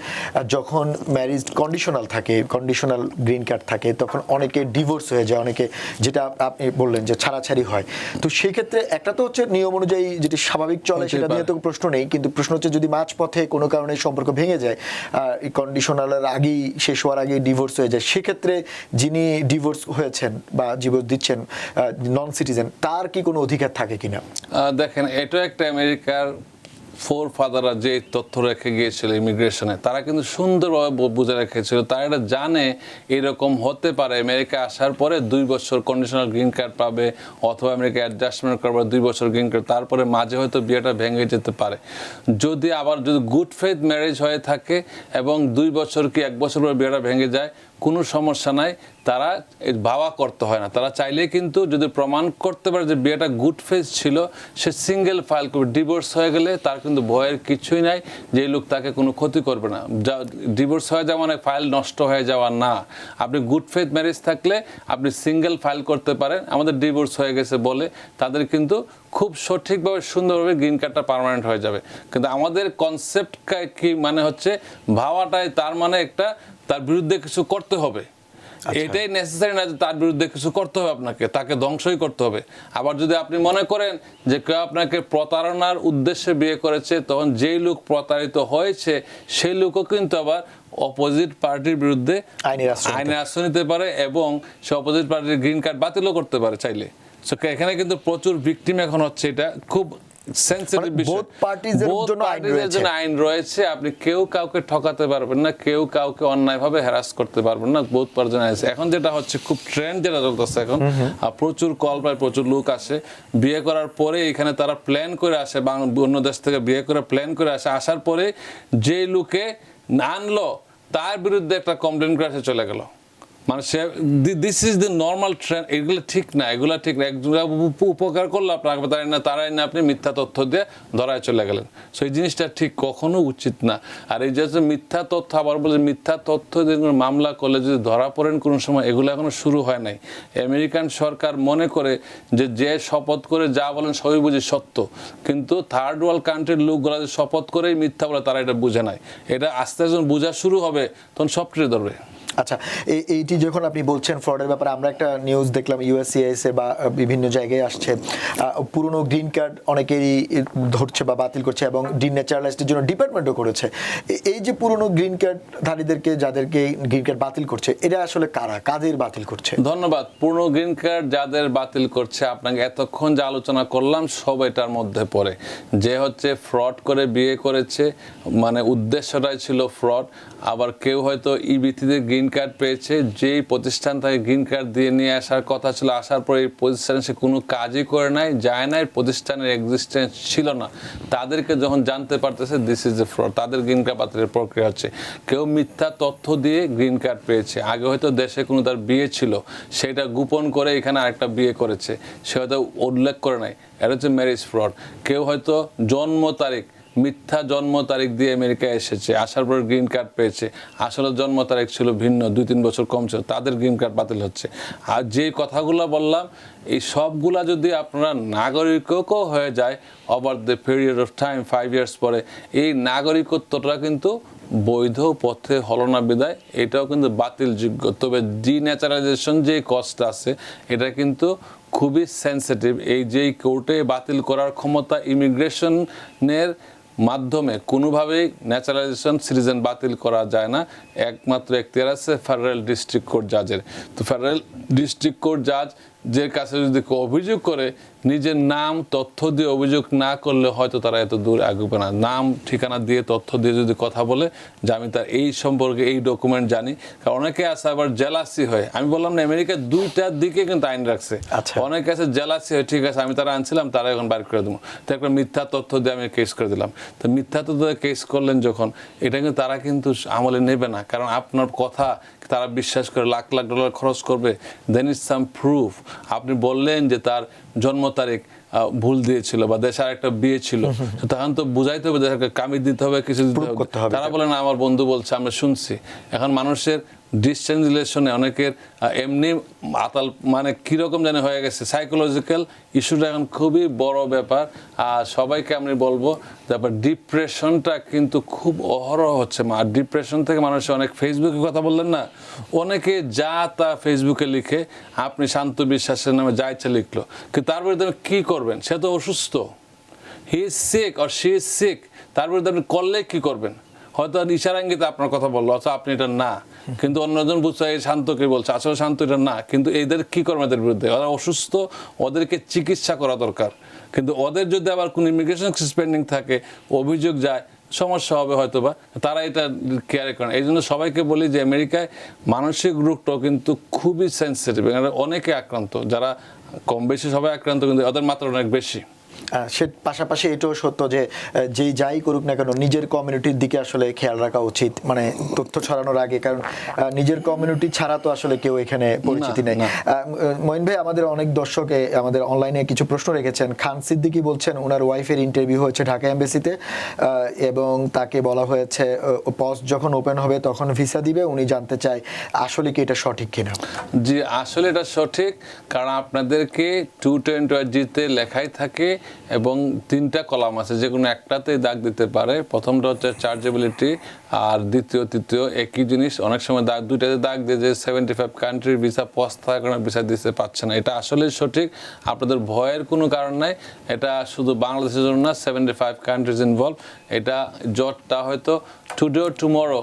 যখন ম্যারেজ কন্ডিশনাল থাকে, কন্ডিশনাল গ্রিন কার্ড থাকে, তখন অনেকে ডিভোর্স হয়ে যায়, অনেকে যেটা আপনি বললেন যে ছাড়াছাড়ি হয়। তো সেই ক্ষেত্রে একটা তো হচ্ছে নিয়ম অনুযায়ী যেটি স্বাভাবিক চলে, সেটা নিয়ে তো প্রশ্ন নেই, কিন্তু প্রশ্ন হচ্ছে যদি মাঝপথে কোনো কারণে সম্পর্ক ভেঙে যায়, এই কন্ডিশনালের আগেই, শেষ হওয়ার আগেই ডিভোর্স হয়ে যায়, সেক্ষেত্রে যিনি ডিভোর্স হয়েছেন বা ডিভোর্স দিচ্ছেন নন সিটিজেন, তার কি কোনো অধিকার থাকে কিনা? দেখেন, এটা একটা আমেরিকার ফোর ফাদাররা যে তথ্য রেখে গিয়েছিল ইমিগ্রেশনে, তারা কিন্তু সুন্দরভাবে বুঝে রেখেছিল। তারা এটা জানে এরকম হতে পারে, আমেরিকা আসার পরে 2 বছর কন্ডিশনাল গ্রিন কার্ড পাবে, অথবা আমেরিকা অ্যাডজাস্টমেন্ট করবে 2 বছর গ্রিন কার্ড, তারপরে মাঝে হয়তো বিয়েটা ভেঙে যেতে পারে। যদি গুড ফেথ ম্যারেজ হয়ে থাকে এবং 2 বছর কি 1 বছর পরে বিয়েটা ভেঙে যায়, কোনো সমস্যা নাই, তারা ভাবা করতে হয় না। তারা চাইলে কিন্তু যদি প্রমাণ করতে পারে যে বিয়েটা গুড ফেথ ছিল, সে সিঙ্গেল ফাইল করবে। ডিভোর্স হয়ে গেলে তার কিন্তু ভয়ের কিছুই নাই যে এই লোক তাকে কোনো ক্ষতি করবে না। ডিভোর্স হয়ে যাওয়া মানে ফাইল নষ্ট হয়ে যাওয়া না। আপনি গুড ফেথ ম্যারেজ থাকলে আপনি সিঙ্গেল ফাইল করতে পারেন। আমাদের ডিভোর্স হয়ে গেছে বলে তাদের কিন্তু খুব সঠিকভাবে সুন্দরভাবে গ্রিন কার্ডটা পার্মানেন্ট হয়ে যাবে। কিন্তু আমাদের কনসেপ্ট কি মানে হচ্ছে, ভাবাটাই তার মানে একটা তার বিরুদ্ধে কিছু করতে হবে। এটাই নেসেসারি না যে তার বিরুদ্ধে কিছু করতে হবে, আপনাকে তাকে ধ্বংসই করতে হবে। আবার যদি আপনি মনে করেন যে কেউ আপনাকে প্রতারণার উদ্দেশ্যে বিয়ে করেছে, তখন যেই লোক প্রতারিত হয়েছে সেই লোকও কিন্তু আবার অপোজিট পার্টির বিরুদ্ধে আইনের আশ্রয় নিতে পারে এবং সে অপোজিট পার্টির গ্রিন কার্ড বাতিলও করতে পারে চাইলে। সো এখানে কিন্তু প্রচুর ভিকটিম এখন হচ্ছে, এটা খুব সেনসিটিভ বিষয়। বোথ পার্টিজের জন্য আইন রয়েছে, আপনি কেউ কাউকে ঠকাতে পারবেন না, কেউ কাউকে অন্যায়ভাবে হ্যারাস করতে পারবেন না, বোথ পার্টির আছে। এখন যেটা হচ্ছে খুব ট্রেন্ড যেটা চলতেছে এখন, প্রচুর কল পায়, প্রচুর লোক আসে বিয়ে করার পরে এখানে তারা প্ল্যান করে আসে, অন্য দেশ থেকে বিয়ে করে প্ল্যান করে আসে, আসার পরে যে লোকে আনলো তার বিরুদ্ধে একটা কমপ্লেন করে আসে চলে গেল। মানে say this is the normal trend. এগুলো ঠিক না, এগুলো ঠিক না। একজন উপকার করলো আপনাকে তারাই না আপনি মিথ্যা তথ্য দিয়ে ধরায় চলে গেলেন। সো এই জিনিসটা ঠিক কখনো উচিত না। আর এই যে মিথ্যা তথ্য, আবার বলে মিথ্যা তথ্য মামলা করলে যদি ধরা পড়েন কোনো সময়, এগুলো এখনো শুরু হয় নাই। আমেরিকান সরকার মনে করে যে শপথ করে যা বলেন সবই বুঝি সত্য, কিন্তু থার্ড ওয়ার্ল্ড কান্ট্রির লোকগুলো যে শপথ করেই মিথ্যা বলে তারা এটা বুঝে নাই। এটা আস্তে আস্তে বোঝা শুরু হবে তখন সব কিছু ধরবে। আচ্ছা, এইটি যখন আপনি বলছেন ফ্রডের ব্যাপারে, আমরা একটা নিউজ দেখলাম ইউএসসিআইএস বা বিভিন্ন জায়গায় আসছে, পুরনো গ্রিন কার্ড অনেকেরই ধরছে বা বাতিল করছে এবং ডিন্যাচারালাইজডের জন্য ডিপার্টমেন্টও করেছে। এই যে পুরনো গ্রিন কার্ডধারীদেরকে, যাদেরকে গ্রিন কার্ড বাতিল করছে, এটা আসলে কারা, কাদের বাতিল করছে? ধন্যবাদ। পুরনো গ্রিন কার্ড যাদের বাতিল করছে, আপনাকে এতক্ষণ যে আলোচনা করলাম সব এটার মধ্যে পড়ে। যে হচ্ছে ফ্রড করে বিয়ে করেছে, মানে উদ্দেশ্যটাই ছিল ফ্রড। আবার কেউ হয়তো ইবিথিতে গ্রিন কার্ড পেয়েছে, যেই প্রতিষ্ঠান থেকে গ্রিন কার্ড দিয়ে নিয়ে আসার কথা ছিল, আসার পরে এই প্রতিষ্ঠানে সে কোনো কাজই করে নাই, যায় নাই, প্রতিষ্ঠানের এক্সিস্টেন্স ছিল না, তাদেরকে যখন জানতে পারতেছে দিস ইজ এ ফ্রড, তাদের গ্রিন কার্ড বাতিলের প্রক্রিয়া হচ্ছে। কেউ মিথ্যা তথ্য দিয়ে গ্রিন কার্ড পেয়েছে, আগে হয়তো দেশে কোনো তার বিয়ে ছিল, সেটা গোপন করে এখানে আরেকটা বিয়ে করেছে, সে হয়তো উল্লেখ করে নাই, এটা হচ্ছে ম্যারেজ ফ্রড। কেউ হয়তো জন্ম তারিখ, মিথ্যা জন্ম তারিখ দিয়ে আমেরিকায় এসেছে, আসার পর গ্রিন কার্ড পেয়েছে, আসলে জন্ম তারিখ ছিল ভিন্ন, 2-3 বছর কম ছিল, তাদের গ্রিন কার্ড বাতিল হচ্ছে। আর যে কথাগুলো বললাম, এই সবগুলা যদি আপনারা নাগরিকও হয়ে যায় over the period of time 5 years পরে, এই নাগরিকত্বটা কিন্তু বৈধ পথে হলো না বিদায় এটাও কিন্তু বাতিলযোগ্য। তবে ডিন্যাচারালাইজেশন যে কস্ট আছে এটা কিন্তু খুবই সেনসিটিভ। এই যেই কোর্টে বাতিল করার ক্ষমতা ইমিগ্রেশনের মাধ্যমে কোনোভাবেই ন্যাচারালাইজেশন সিটিজেন বাতিল করা যায় না, একমাত্র এখতিয়ার আছে ফেডারেল ডিস্ট্রিক্ট কোর্ট জাজের। তো ফেডারেল ডিস্ট্রিক্ট কোর্ট জাজ যে কাছে যদি অভিযোগ করে, নিজের নাম তথ্য দিয়ে অভিযোগ না করলে হয়তো তারা এত দূর আগবে না। নাম ঠিকানা দিয়ে তথ্য দিয়ে যদি কথা বলে যে আমি তার এই সম্পর্কে এই ডকুমেন্ট জানি, কারণ অনেকে আছে আবার জেলাসি হয়। আমি বললাম না, আমেরিকা দুইটার দিকে কিন্তু আইন রাখছে। অনেকে আছে জেলাসি হয়, ঠিক আছে আমি তারা আনছিলাম, তারা এখন বাইর করে দেবো, তো একটা মিথ্যা তথ্য দিয়ে আমি কেস করে দিলাম। তো মিথ্যা তথ্য দিয়ে কেস করলেন যখন, এটা কিন্তু তারা কিন্তু আমলে নেবে না, কারণ আপনার কথা তারা বিশ্বাস করে লাখ লাখ ডলার খরচ করবে। দেন ইজ সাম প্রুফ। আপনি বললেন যে তার জন্ম তারিখ ভুল দিয়েছিল বা দেশে আরেকটা বিয়ে ছিল, তখন তো বুঝাইতে হবে, দেশকে কামিয়ে দিতে হবে, কিছু দিতে হবে। তারা বলে না আমার বন্ধু বলছে, আমরা শুনছি। এখন মানুষের ডিস্টেন্স রিলেশনে অনেকের এমনি আতাল, মানে কীরকম যেন হয়ে গেছে, সাইকোলজিক্যাল ইস্যুটা এখন খুবই বড় ব্যাপার। আর সবাইকে আমি বলবো, তারপর ডিপ্রেশনটা কিন্তু খুব অহরহ হচ্ছে। আর ডিপ্রেশন থেকে মানুষ অনেক, ফেসবুকে কথা বললেন না, অনেকে যা তা ফেসবুকে লিখে, আপনি শান্ত বিশ্বাসের নামে যা ইচ্ছা লিখলো, কিন্তু তার বিরুদ্ধে আপনি কী করবেন? সে তো অসুস্থ, he is sick or she is sick, তার বিরুদ্ধে আপনি করলে কী করবেন? হয়তো ইশারা ইঙ্গিতে আপনার কথা বললো, অথবা আপনি এটা না, কিন্তু অন্যজন বুঝছে এই শান্তকে বলছে, আসলে শান্ত এটা না, কিন্তু এদের কী করবে? এদের বিরুদ্ধে ওরা অসুস্থ, ওদেরকে চিকিৎসা করা দরকার। কিন্তু ওদের যদি আবার কোনো ইমিগ্রেশন পেন্ডিং থাকে, অভিযোগ যায়, সমস্যা হবে হয়তো, বা তারা এটা কেয়ার করেন। এই জন্য সবাইকে বলি যে আমেরিকায় মানসিক রোগটাও কিন্তু খুবই সেন্সিটিভ, অনেকে আক্রান্ত, যারা কম বেশি সবাই আক্রান্ত, কিন্তু ওদের মাত্রা অনেক বেশি। সে পাশাপাশি এটাও সত্য যে যেই যাই করুক না কেন, নিজের কমিউনিটির দিকে আসলে খেয়াল রাখা উচিত, মানে তথ্য ছড়ানোর আগে, কারণ নিজের কমিউনিটি ছাড়া তো আসলে কেউ এখানে পরিচিতি নেই। মঈন ভাই, আমাদের অনেক দর্শকে আমাদের অনলাইনে কিছু প্রশ্ন রেখেছেন। খান সিদ্দিকী বলছেন ওনার ওয়াইফের ইন্টারভিউ হয়েছে ঢাকা এমবেসিতে এবং তাকে বলা হয়েছে পোস্ট যখন ওপেন হবে তখন ভিসা দিবে, উনি জানতে চায় আসলে কি এটা সঠিক কিনা? জি, আসলে এটা সঠিক, কারণ আপনাদেরকে 220 তে লেখাই থাকে এবং 3টা কলাম আছে, যে কোনো একটাতেই দাগ দিতে পারে। প্রথমটা হচ্ছে চার্জেবিলিটি, আর দ্বিতীয় তৃতীয় একই জিনিস। অনেক সময় দুইটাতে দাগ দিয়ে যে 75 কান্ট্রির ভিসা পজ থাকার কারণে ভিসা দিতে পারছে না, এটা আসলে সঠিক। আপনাদের ভয়ের কোনো কারণ নাই, এটা শুধু বাংলাদেশের জন্য না, 75 কান্ট্রিজ ইনভলভ। এটা জটটা হয়তো today or tomorrow,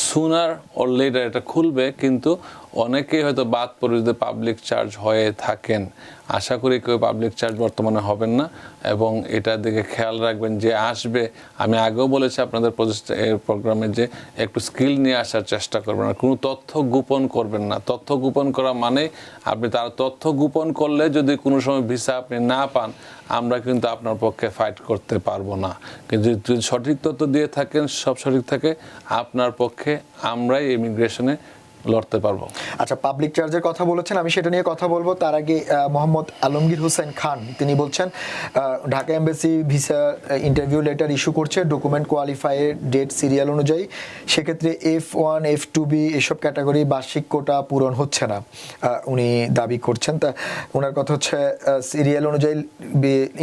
sooner or later এটা খুলবে, কিন্তু অনেকেই হয়তো বাদ পড়ে যদি পাবলিক চার্জ হয়ে থাকেন। আশা করি কেউ পাবলিক চার্জ বর্তমানে হবেন না, এবং এটার দিকে খেয়াল রাখবেন যে আসবে। আমি আগেও বলেছি আপনাদের প্রোগ্রামে যে একটু স্কিল নিয়ে আসার চেষ্টা করবেন, আর কোনো তথ্য গোপন করবেন না। তথ্য গোপন করা মানে আপনি তার তথ্য গোপন করলে যদি কোনো সময় ভিসা আপনি না পান, আমরা কিন্তু আপনার পক্ষে ফাইট করতে পারবো না। কিন্তু যদি সঠিক তথ্য দিয়ে থাকেন, সব সঠিক থাকে, আপনার পক্ষে আমরাই ইমিগ্রেশনে লড়তে পারবো। আচ্ছা, পাবলিক চার্জের কথা বলেছেন, আমি সেটা নিয়ে কথা বলবো। তার আগে মোহাম্মদ আলমগীর হোসেন খান তিনি বলছেন Dhaka embassy visa interview letter issue করছে ডকুমেন্ট কোয়ালিফাইয়ের ডেট সিরিয়াল অনুযায়ী, সেক্ষেত্রে F1 F2B এসব ক্যাটাগরি বার্ষিক কোটা পূরণ হচ্ছে না উনি দাবি করছেন। তা ওনার কথা হচ্ছে সিরিয়াল অনুযায়ী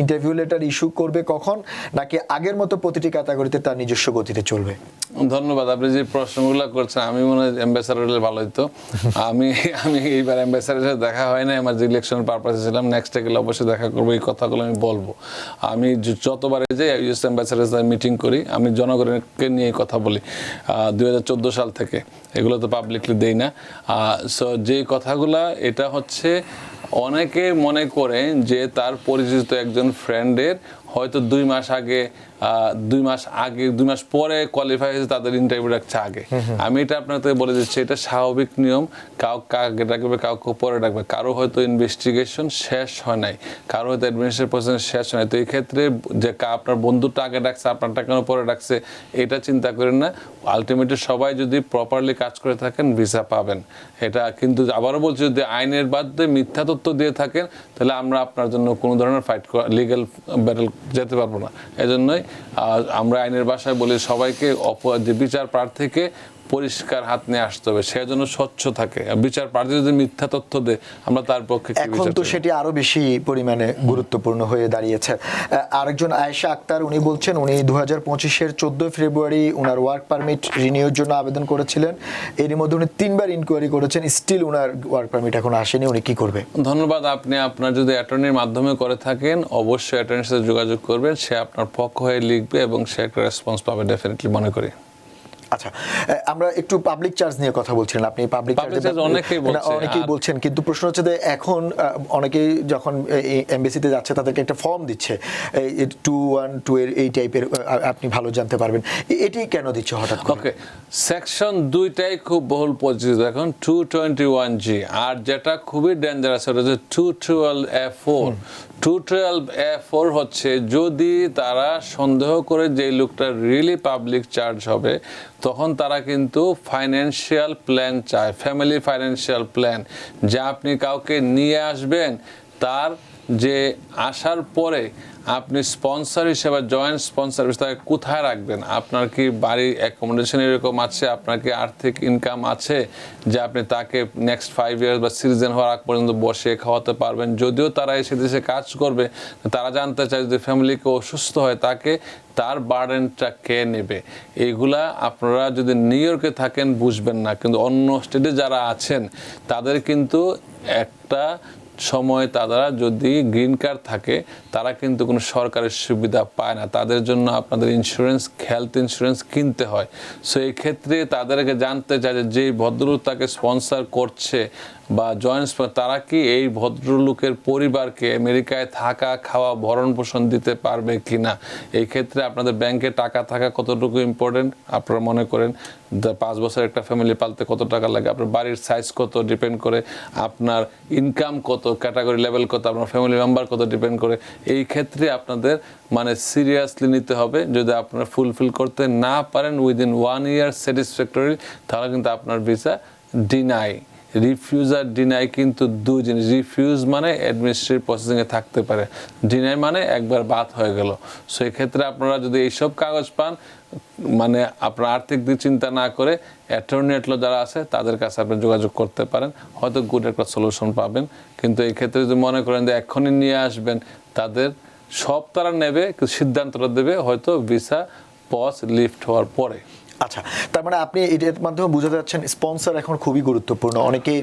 ইন্টারভিউ লেটার ইস্যু করবে কখন, নাকি আগের মতো প্রতিটি ক্যাটাগরিতে তার নিজস্ব গতিতে চলবে? ধন্যবাদ। আপনি যে প্রশ্নগুলো করছেন, আমি মনে হয় অ্যাম্বাসাডারের ভালো হতো। আমি এইবার অ্যাম্বাসাডারের সাথে দেখা হয় না, আমার যে ইলেকশন পারপাসে ছিলাম, নেক্সট গেলে অবশ্যই দেখা করবো, এই কথাগুলো আমি বলবো। আমি যতবারে যে ইউএস অ্যাম্বাসাডারের সাথে মিটিং করি, আমি জনগণকে নিয়ে কথা বলি 2014 সাল থেকে, এগুলো তো পাবলিকলি দেই না। সো যে কথাগুলা, এটা হচ্ছে অনেকে মনে করেন যে তার পরিচিত একজন ফ্রেন্ডের হয়তো 2 মাস আগে 2 মাস পরে কোয়ালিফাই হয়েছে, তাদের ইন্টারভিউ রাখছে আগে। আমি এটা আপনাদের বলে দিচ্ছি, এটা স্বাভাবিক নিয়ম। কাউকে আগে ডাকবে, কাউকে পরে ডাকবে। কারো হয়তো ইনভেস্টিগেশন শেষ হয় নাই, কারো হয়তো অ্যাডমিনিস্ট্রেটিভ প্রসেস শেষ হয় নাই। তো এই ক্ষেত্রে যে আপনার বন্ধুটা আগে ডাকছে, আপনারটা কেন পরে ডাকছে, এটা চিন্তা করেন না। আলটিমেটলি সবাই যদি প্রপারলি কাজ করে থাকেন, ভিসা পাবেন। এটা কিন্তু আবারও বলছি, যদি আইনের বাদে মিথ্যা তথ্য দিয়ে থাকেন, তাহলে আমরা আপনার জন্য কোনো ধরনের ফাইট লিগ্যাল ব্যাটল যেতে পারবো না। এজন্যই আমরা আইনের ভাষায় বলি সবাইকে, যে বিচার প্রার্থীকে পরিষ্কার হাত নিয়ে আসতে হবে, সেজন্য স্বচ্ছ থাকে। বিচার প্রার্থী যদি মিথ্যা তথ্য দেয়, আমরা তার পক্ষে এখন তো সেটি আরো বেশি পরিমাণে গুরুত্বপূর্ণ হয়ে দাঁড়িয়েছে। আরেকজন আয়েশা আক্তার, উনি বলছেন উনি 2025-এর 14 ফেব্রুয়ারি উনার ওয়ার্ক পারমিট রিনিউর জন্য আবেদন করেছিলেন। এরই মধ্যে উনি 3বার ইনকোয়ারি করেছেন, স্টিল উনার ওয়ার্ক পারমিট এখন আসেনি, উনি কি করবে? ধন্যবাদ। আপনি আপনার যদি অ্যাটর্নির মাধ্যমে করে থাকেন, অবশ্যই অ্যাটর্নির সাথে যোগাযোগ করবেন। সে আপনার পক্ষ হয়ে লিখবে এবং সে একটা রেসপন্স পাবে, ডেফিনেটলি মনে করি। আচ্ছা, আমরা একটু পাবলিক চার্জ নিয়ে কথা বলছিলেন। আপনি পাবলিক চার্জ অনেকেই বলছেন, কিন্তু প্রশ্ন হচ্ছে যে এখন অনেকেই যখন এমবেসিতে যাচ্ছে তাদেরকে একটা ফর্ম দিচ্ছে 212 এর এই টাইপের, আপনি ভালো জানতে পারবেন এটি কেন দিচ্ছে হঠাৎ করে? ওকে, সেকশন 2টাই খুব বহুল পরিচিত এখন, 221G, আর যেটা খুবই ডেঞ্জারাস সেটা হচ্ছে 212F4। 212F4 হচ্ছে যদি তারা সন্দেহ করে যে লোকটা রিয়েলি পাবলিক চার্জ হবে, তখন তারা কিন্তু ফাইন্যান্সিয়াল প্ল্যান চায়, ফ্যামিলি ফাইন্যান্সিয়াল প্ল্যান, যা আপনি কাউকে নিয়ে আসবেন, তার যে আসার পরে আপনি স্পন্সর হিসেবে, জয়েন্ট স্পন্সর হিসেবে তাকে কোথায় রাখবেন, আপনার কি বাড়ি অ্যাকোমোডেশন এরকম আছে, আপনার কি আর্থিক ইনকাম আছে যে আপনি তাকে নেক্সট 5 ইয়ার্স বা সিটিজেন হওয়ার আগ পর্যন্ত বসে খাওয়াতে পারবেন। যদিও তারা এসে দেশে কাজ করবে, তারা জানতে চায় যদি ফ্যামিলিকে অসুস্থ হয় তাকে তার বার্ডেনটা কে নেবে। এইগুলা আপনারা যদি নিউ ইয়র্কে থাকেন বুঝবেন না, কিন্তু অন্য স্টেটে যারা আছেন তাদের কিন্তু একটা সময় তারা যদি গ্রিন কার্ড থাকে, তারা কিন্তু কোনো সরকারের সুবিধা পায় না, তাদের জন্য আপনাদের ইন্স্যুরেন্স, হেলথ ইন্স্যুরেন্স কিনতে হয়। সো এই ক্ষেত্রে তাদেরকে জানতে চায় যে যেই ভদ্রলোক তাকে স্পন্সর করছে বা জয়েন্ট, তারা কি এই ভদ্রলোকের পরিবারকে আমেরিকায় থাকা, খাওয়া, ভরণ পোষণ দিতে পারবে কি না। এই ক্ষেত্রে আপনাদের ব্যাংকে টাকা থাকা কতটুকু ইম্পর্টেন্ট, আপনারা মনে করেন 5 বছর একটা ফ্যামিলি পালতে কত টাকা লাগে, আপনার বাড়ির সাইজ কত ডিপেন্ড করে, আপনার ইনকাম কত, ক্যাটাগরি লেভেল কত, আপনার ফ্যামিলি মেম্বার কত ডিপেন্ড করে। এই ক্ষেত্রে আপনাদের মানে সিরিয়াসলি নিতে হবে। যদি আপনারা ফুলফিল করতে না পারেন উইদিন 1 ইয়ার স্যাটিসফ্যাক্টরি, তাহলে কিন্তু আপনার ভিসা ডিনাই। রিফিউজ আর ডিনাই কিন্তু 2 জিনিস। রিফিউজ মানে অ্যাডমিনিস্ট্রেটিভ প্রসেসিংয়ে থাকতে পারে, ডিনাই মানে একবার বাদ হয়ে গেল। সো এক্ষেত্রে আপনারা যদি এইসব কাগজ পান, মানে আপনার আর্থিক দিক চিন্তা না করে অ্যাটর্নি এট ল যারা আছে তাদের কাছে আপনি যোগাযোগ করতে পারেন, হয়তো গুড একটা সলিউশন পাবেন। কিন্তু এই ক্ষেত্রে যদি মনে করেন যে এখনই নিয়ে আসবেন, তাদের সব তারা নেবে, সিদ্ধান্তটা দেবে হয়তো ভিসা পজ লিফট হওয়ার পরে। আচ্ছা, তার মানে আপনি এটার মাধ্যমে বোঝাতে যাচ্ছেন স্পন্সর এখন খুবই গুরুত্বপূর্ণ। অনেকেই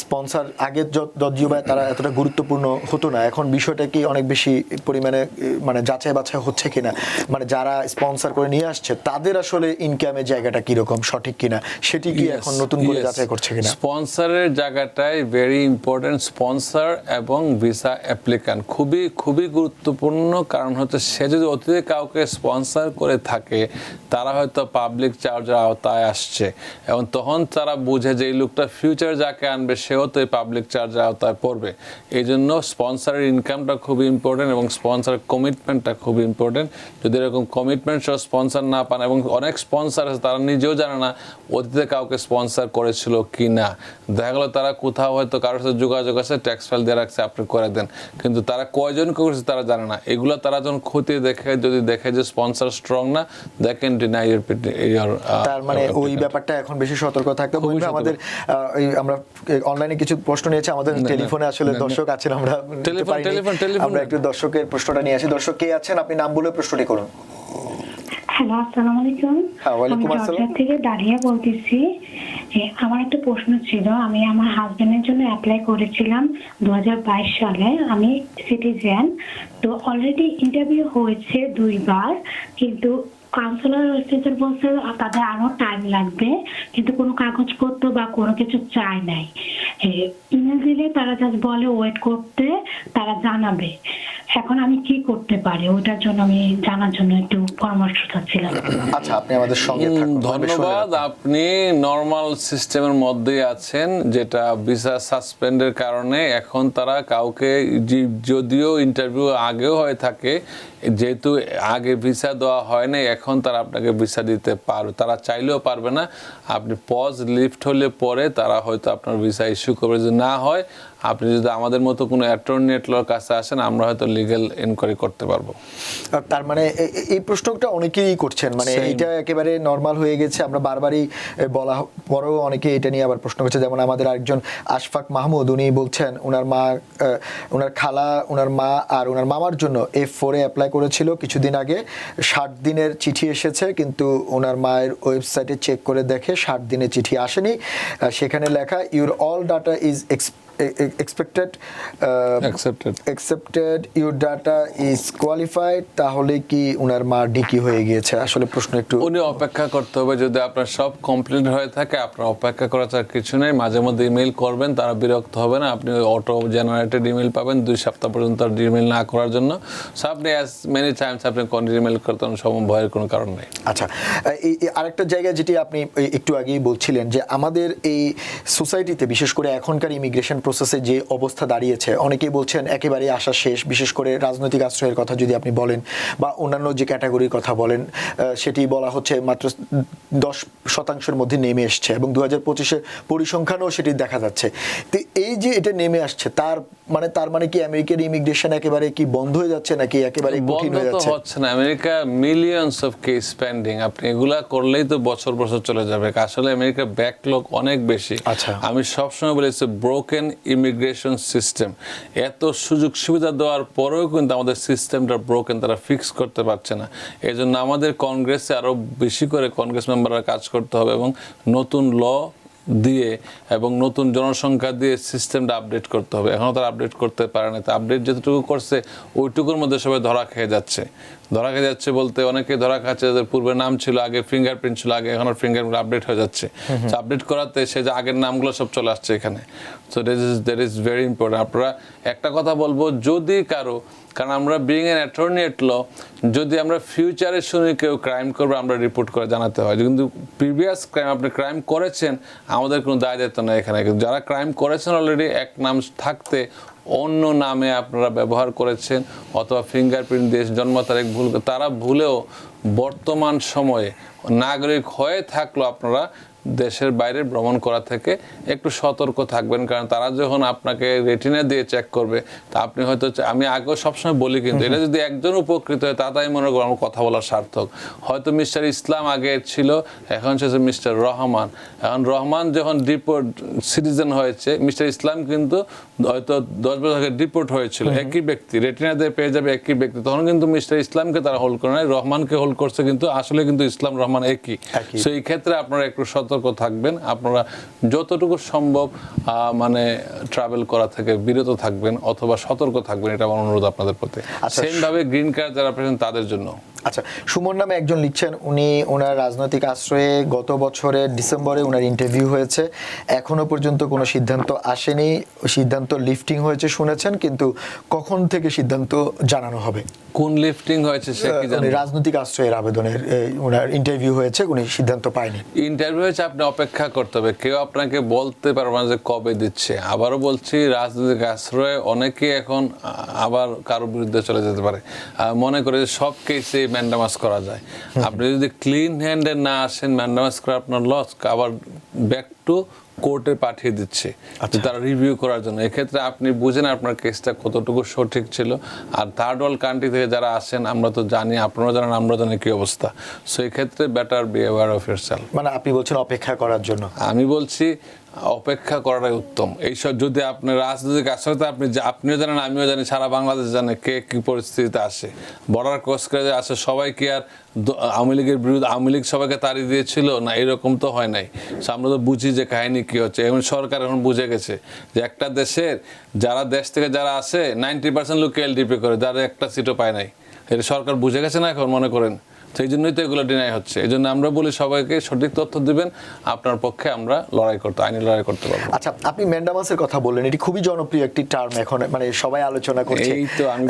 স্পন্সর আগে যদিও বা তারা এতটা গুরুত্বপূর্ণ হতো না, এখন বিষয়টা কি অনেক বেশি পরিমাণে মানে যাচাই বাছাই হচ্ছে কিনা, মানে যারা স্পন্সর করে নিয়ে আসছে তাদের আসলে ইনকামের জায়গাটা কিরকম, সঠিক কিনা, সেটি কি এখন নতুন করে যাচাই করছে কিনা? স্পন্সরের জায়গাটাই ভেরি ইম্পর্টেন্ট। স্পন্সর এবং ভিসা অ্যাপ্লিক্যান্ট খুবই খুবই গুরুত্বপূর্ণ। কারণ হচ্ছে সে যদি অতীতে কাউকে স্পন্সর করে থাকে, তারা হয়তো পাবলিক চার্জের আওতায় আসছে এবং তখন তারা বুঝে যে এই লোকটা ফিউচার যাকে আনবে সেও তো এই পাবলিক চার্জের আওতায় পড়বে। এই জন্য স্পন্সরের ইনকামটা খুবই ইম্পর্টেন্ট এবং স্পন্সরের কমিটমেন্টটা খুবই ইম্পর্টেন্ট। যদি এরকম কমিটমেন্ট সহ স্পন্সর না পান, এবং অনেক স্পন্সর আছে তারা নিজেও জানে না অতীতে কাউকে স্পন্সর করেছিল কি না, দেখা গেলো তারা কোথাও হয়তো কারোর সাথে যোগাযোগ আছে, ট্যাক্স ফাইল দিয়ে রাখছে, আপনি করে দেন, কিন্তু তারা কয়জন করেছে তারা জানে না। এগুলো তারা যখন খতিয়ে দেখে, যদি দেখে যে স্পন্সর স্ট্রং না, দে ক্যান ডিনাই ইউর। তার মানে ওই ব্যাপারটা এখন বেশি সতর্ক থাকতে হবে। আমাদের আমরা অনলাইনে কিছু প্রশ্ন নিয়েছি, আমাদের টেলিফোনে আসলে দর্শক আছেন, আমরা আমরা একটু দর্শকের প্রশ্নটা নিয়ে আসি। দর্শক কে আছেন, আপনি নাম বলে প্রশ্নটি করুন। হ্যালো, আসসালামু আলাইকুম। আমি জর্জিয়া থেকে দাঁড়িয়ে বলতেছি। আমার একটা প্রশ্ন ছিল, আমি আমার হাজবেন্ডের জন্য অ্যাপ্লাই করেছিলাম 2022 সালে। আমি সিটিজেন, তো অলরেডি ইন্টারভিউ হয়েছে 2 বার, কিন্তু কাউন্সিলর বলছে তাদের আরো টাইম লাগবে, কিন্তু কোনো কাগজপত্র বা কোনো কিছু চাই নাই। ইমেল দিলে তারা জাস্ট বলে ওয়েট করতে, তারা জানাবে। এখন আমি কি করতে পারি, ওটার জন্য আমি জানার জন্য একটু পরামর্শ চাচ্ছিলাম। আচ্ছা, আপনি আমাদের সঙ্গে থাকুন। ধন্যবাদ। আপনি নরমাল সিস্টেমের মধ্যেই আছেন, যেটা ভিসা সাসপেন্ডের কারণে এখন তারা কাউকে, যদিও ইন্টারভিউ আগেও হয়ে থাকে, যেহেতু আগে ভিসা দেওয়া হয় না, এখন তারা আপনাকে ভিসা দিতে পারবে, তারা চাইলেও পারবে না। আপনি পজ লিফট হলে পরে তারা হয়তো আপনার ভিসা ইস্যু করবে। যদি না হয়, আপনি যদি আমাদের মতো কোনো অ্যাটর্নি এর কাছে আসেন, আমরা হয়তো লিগ্যাল ইনকোয়ারি করতে পারবো। তার মানে এই প্রশ্নটা অনেকেই করছেন, মানে এটা একেবারে নরমাল হয়ে গেছে, আমরা বারবারই বলা পরেও অনেকে এটা নিয়ে আবার প্রশ্ন করছে। যেমন আমাদের আরেকজন আশফাক মাহমুদ, উনি বলছেন ওনার মা, ওনার খালা, ওনার মা আর ওনার মামার জন্য F4 অ্যাপ্লাই করেছিল কিছুদিন আগে। 60 দিনের চিঠি এসেছে, কিন্তু ওনার মায়ের ওয়েবসাইটে চেক করে দেখে 60 দিনের চিঠি আসেনি। সেখানে লেখা your all data is accepted your data is qualified। তাহলে কি উনার মা ডিকি হয়ে গিয়েছে? আসলে প্রশ্ন একটু, উনি অপেক্ষা করতে হবে। যদি আপনার সব কমপ্লিট হয়ে থাকে, আপনার অপেক্ষা করার কিছু নেই। মাঝে মধ্যে ইমেল করবেন, তারা বিরক্ত হবে না। আপনি অটো জেনারেটেড ইমেল পাবেন 2 সপ্তাহ পর্যন্ত ইমেল না করার জন্য। সো আপনি অ্যাজ মেনি টাইমস আপনি ইমেল করতে ভয়ের কোনো কারণ নেই। আচ্ছা, আরেকটা জায়গা যেটি আপনি একটু আগেই বলছিলেন, যে আমাদের এই সোসাইটিতে বিশেষ করে এখনকার ইমিগ্রেশন প্রসেসে যে অবস্থা দাঁড়িয়েছে, অনেকেই বলছেন একেবারে আশা শেষ। বিশেষ করে রাজনৈতিক আশ্রয়ের কথা যদি আপনি বলেন, বা অন্যান্য যে ক্যাটাগরির কথা বলেন, সেটি বলা হচ্ছে মাত্র 10% মধ্যে নেমে এসছে, এবং 2025-এর পরিসংখ্যানও সেটি দেখা যাচ্ছে। তো এই যে এটা নেমে আসছে, তার মানে কি আমেরিকার ইমিগ্রেশন একেবারে কি বন্ধ হয়ে যাচ্ছে, নাকি একেবারে কঠিন হয়ে যাচ্ছে? হচ্ছে না। America millions of case pending, আপনি এগুলা করলেই তো বছর বছর চলে যাবে। আসলে আমেরিকার ব্যাকলগ অনেক বেশি। আচ্ছা, আমি সবসময় বলেছি ব্রোকেন ইমিগ্রেশন সিস্টেম। এত সুযোগ সুবিধা দেওয়ার পরেও কিন্তু আমাদের সিস্টেমটা ব্রোকেন, তারা ফিক্স করতে পারছে না। এই জন্য আমাদের কংগ্রেসে আরো বেশি করে কংগ্রেস মেম্বাররা কাজ করতে হবে, এবং নতুন ল দিয়ে এবং নতুন জনসংখ্যা দিয়ে সিস্টেমটা আপডেট করতে হবে। এখনও তারা আপডেট করতে পারে না। তো আপডেট যেটুকু করছে ওইটুকুর মধ্যে সবাই ধরা খেয়ে যাচ্ছে। ধরা খেয়ে যাচ্ছে বলতে অনেকে ধরা খাচ্ছে যাদের পূর্বে নাম ছিল, আগে ফিঙ্গারপ্রিন্ট ছিল, আগে এখন ফিঙ্গারপ্রিন্ট আপডেট হয়ে যাচ্ছে। আপডেট করাতে সে যে আগের নামগুলো সব চলে আসছে এখানে। So that is very important. আপনারা একটা কথা বলবো, যদি কারো, কারণ আমরা বিং এন অ্যাটর্নি এট ল, যদি আমরা ফিউচারে শুনি কেউ ক্রাইম করবে, আমরা রিপোর্ট করে জানাতে হয়। কিন্তু প্রিভিয়াস ক্রাইম, আপনি ক্রাইম করেছেন, আমাদের কোনো দায় দায়িত্ব নেই এখানে। কিন্তু যারা ক্রাইম করেছেন অলরেডি, এক নাম থাকতে অন্য নামে আপনারা ব্যবহার করেছেন, অথবা ফিঙ্গারপ্রিন্ট দিয়ে জন্ম তারিখ ভুল, তারা ভুলেও বর্তমান সময়ে নাগরিক হয়ে থাকলো আপনারা দেশের বাইরে ভ্রমণ করা থেকে একটু সতর্ক থাকবেন, কারণ তারা যখন আপনাকে রেটিনা দিয়ে চেক করবে তা আপনি হয়তো, আমি আগেও সবসময় বলি, কিন্তু এটা যদি একজন উপকৃত হয় তাই মনে করো আমার কথা বলা সার্থক। হয়তো মিস্টার ইসলাম আগে ছিল, এখন সে মিস্টার রহমান। এখন রহমান যখন ডিপোর্ট সিটিজেন হয়েছে, মিস্টার ইসলাম কিন্তু হয়তো 10 বছর আগে ডিপোর্ট হয়েছিল, একই ব্যক্তি, রেটিনা দিয়ে পেয়ে যাবে একই ব্যক্তি, তখন কিন্তু মিস্টার ইসলামকে তারা হোল্ড করে নাই, রহমানকে হোল্ড করছে, কিন্তু আসলে কিন্তু ইসলাম রহমান একই। সো এই ক্ষেত্রে আপনারা একটু সতর্ক থাকবেন, আপনারা যতটুকু সম্ভব মানে ট্রাভেল করা থেকে বিরত থাকবেন অথবা সতর্ক থাকবেন, এটা আমার অনুরোধ আপনাদের প্রতি। সেম ভাবে গ্রিন কার্ড যারা পেয়েছেন তাদের জন্য। আচ্ছা, সুমন নামে একজন লিখছেন, উনি ওনার রাজনৈতিক আশ্রয়ে গত বছরের ডিসেম্বরে ওনার ইন্টারভিউ হয়েছে, এখনো পর্যন্ত কোনো সিদ্ধান্ত আসেনি, সিদ্ধান্ত লিফটিং হয়েছে শুনেছেন, কিন্তু কখন থেকে সিদ্ধান্ত জানানো হবে? কোন লিফটিং হয়েছে সে কি জানেন? রাজনৈতিক আশ্রয়ের আবেদনের ওনার ইন্টারভিউ হয়েছে, উনি সিদ্ধান্ত পায়নি। ইন্টারভিউ হয়েছে, আপনি অপেক্ষা করতে হবে, কেউ আপনাকে বলতে পারবে না যে কবে দিচ্ছে। আবারও বলছি, রাজনৈতিক আশ্রয়ে অনেকে এখন আবার কারো বিরুদ্ধে চলে যেতে পারে, মনে করে যে সব কেসে ম্যান্ডামাস করা যায়। আপনি যদি ক্লিন হ্যান্ডে না আসেন, ম্যান্ডামাস করে আপনার লস, আবার ব্যাক টু কোর্টে পাঠিয়ে দিচ্ছে তারা রিভিউ করার জন্য। এক্ষেত্রে আপনি বুঝেন আপনার কেসটা কতটুকু সঠিক ছিল। আর থার্ড ওয়ার্ল্ড কান্ট্রি থেকে যারা আসেন, আমরা তো জানি, আপনারা জানেন, আমরা জানি কি অবস্থা। সো এই ক্ষেত্রে better be aware of yourself. মানে আপনি বলছেন অপেক্ষা করার জন্য? আমি বলছি অপেক্ষা করাটাই উত্তম। এইসব যদি আপনি রাজনৈতিক আশ্রয়তে আপনিও জানেন, আমিও জানি, সারা বাংলাদেশ জানে কে কি পরিস্থিতিতে আসে, বর্ডার ক্রস করে আসে। সবাই কি আর আওয়ামী লীগের বিরুদ্ধে, আওয়ামী লীগ সবাইকে তাড়িয়ে দিয়েছিল না? এরকম তো হয় নাই। আমরা তো বুঝি যে কাহিনী কি হচ্ছে। এবং সরকার এখন বুঝে গেছে যে একটা দেশের যারা দেশ থেকে যারা আসে 90% লোক এলডিপি করে, যারা একটা সিটও পায় নাই। এটা সরকার বুঝে গেছে না এখন, মনে করেন। সেই জন্যই তো এগুলো ডিনাই হচ্ছে। এই জন্য আমরা বলি সবাইকে সঠিক তথ্য দিবেন, আপনার পক্ষে আমরা আইনি লড়াই করতে পারবো। আচ্ছা, আপনি ম্যান্ডামাসের কথা বললেন, এটি খুবই জনপ্রিয় একটি টার্ম, এখন মানে সবাই আলোচনা করছে। এই তো আমি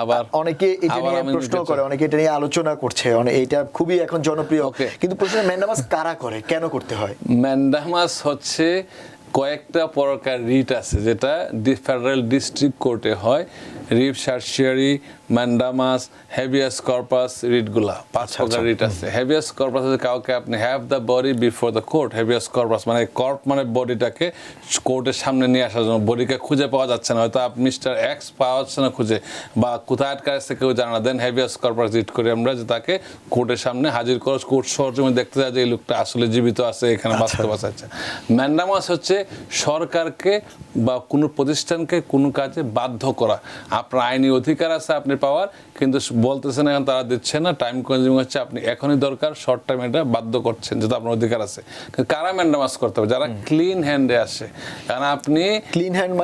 আবার অনেকে এটা নিয়ে প্রশ্ন করে, অনেকে এটা নিয়ে আলোচনা করছে, এইটা খুবই এখন জনপ্রিয়। কিন্তু প্রশ্ন, ম্যান্ডামাস কারা করে, কেন করতে হয়? ম্যান্ডামাস হচ্ছে কয়েকটা প্রকার রিট আছে, যেটা ফেডারেল ডিস্ট্রিক্ট কোর্টে হয়। রিট সার্সিয়ারি, ম্যান্ডামাস, হেভিয়াস কর্পাস, রিটগুলা 5 প্রকার রিট আছে। হেভিয়াস কর্পাস হচ্ছে কাউকে আপনি have the body before the court. Habeas corpus মানে মানে বডিটাকে কোর্টের সামনে নিয়ে আসার জন্য, বডিকে খুঁজে পাওয়া যাচ্ছে না, হয়তো আপনি মিস্টার এক্স পাওয়া যাচ্ছে না খুঁজে, বা কোথায় আটকা আছে কেউ জানা, দেন হেভিয়াস কর্পাস রিট করি আমরা, যে তাকে কোর্টের সামনে হাজির করে কোর্ট সরজমে দেখতে যায় যে এই লোকটা আসলে জীবিত আছে, এখানে বাস্তব আছে। ম্যান্ডামাস হচ্ছে সরকারকে বা কোনো প্রতিষ্ঠানকে কোনো কাজে বাধ্য করা। আপনার আইনি অধিকার আছে আপনি পাওয়ার, কিন্তু বলতেছেন এখন তারা দিচ্ছে না, টাইম কনজিউমিং হচ্ছে, আপনি এখনই দরকার, শর্ট টাইম এটা বাধ্য করছেন, যেটা আপনার অধিকার আছে। কারা ম্যান্ডামাস করতে হবে? যারা ক্লিন হ্যান্ডে আসে। কারণ আপনি ক্লিন হ্যান্ড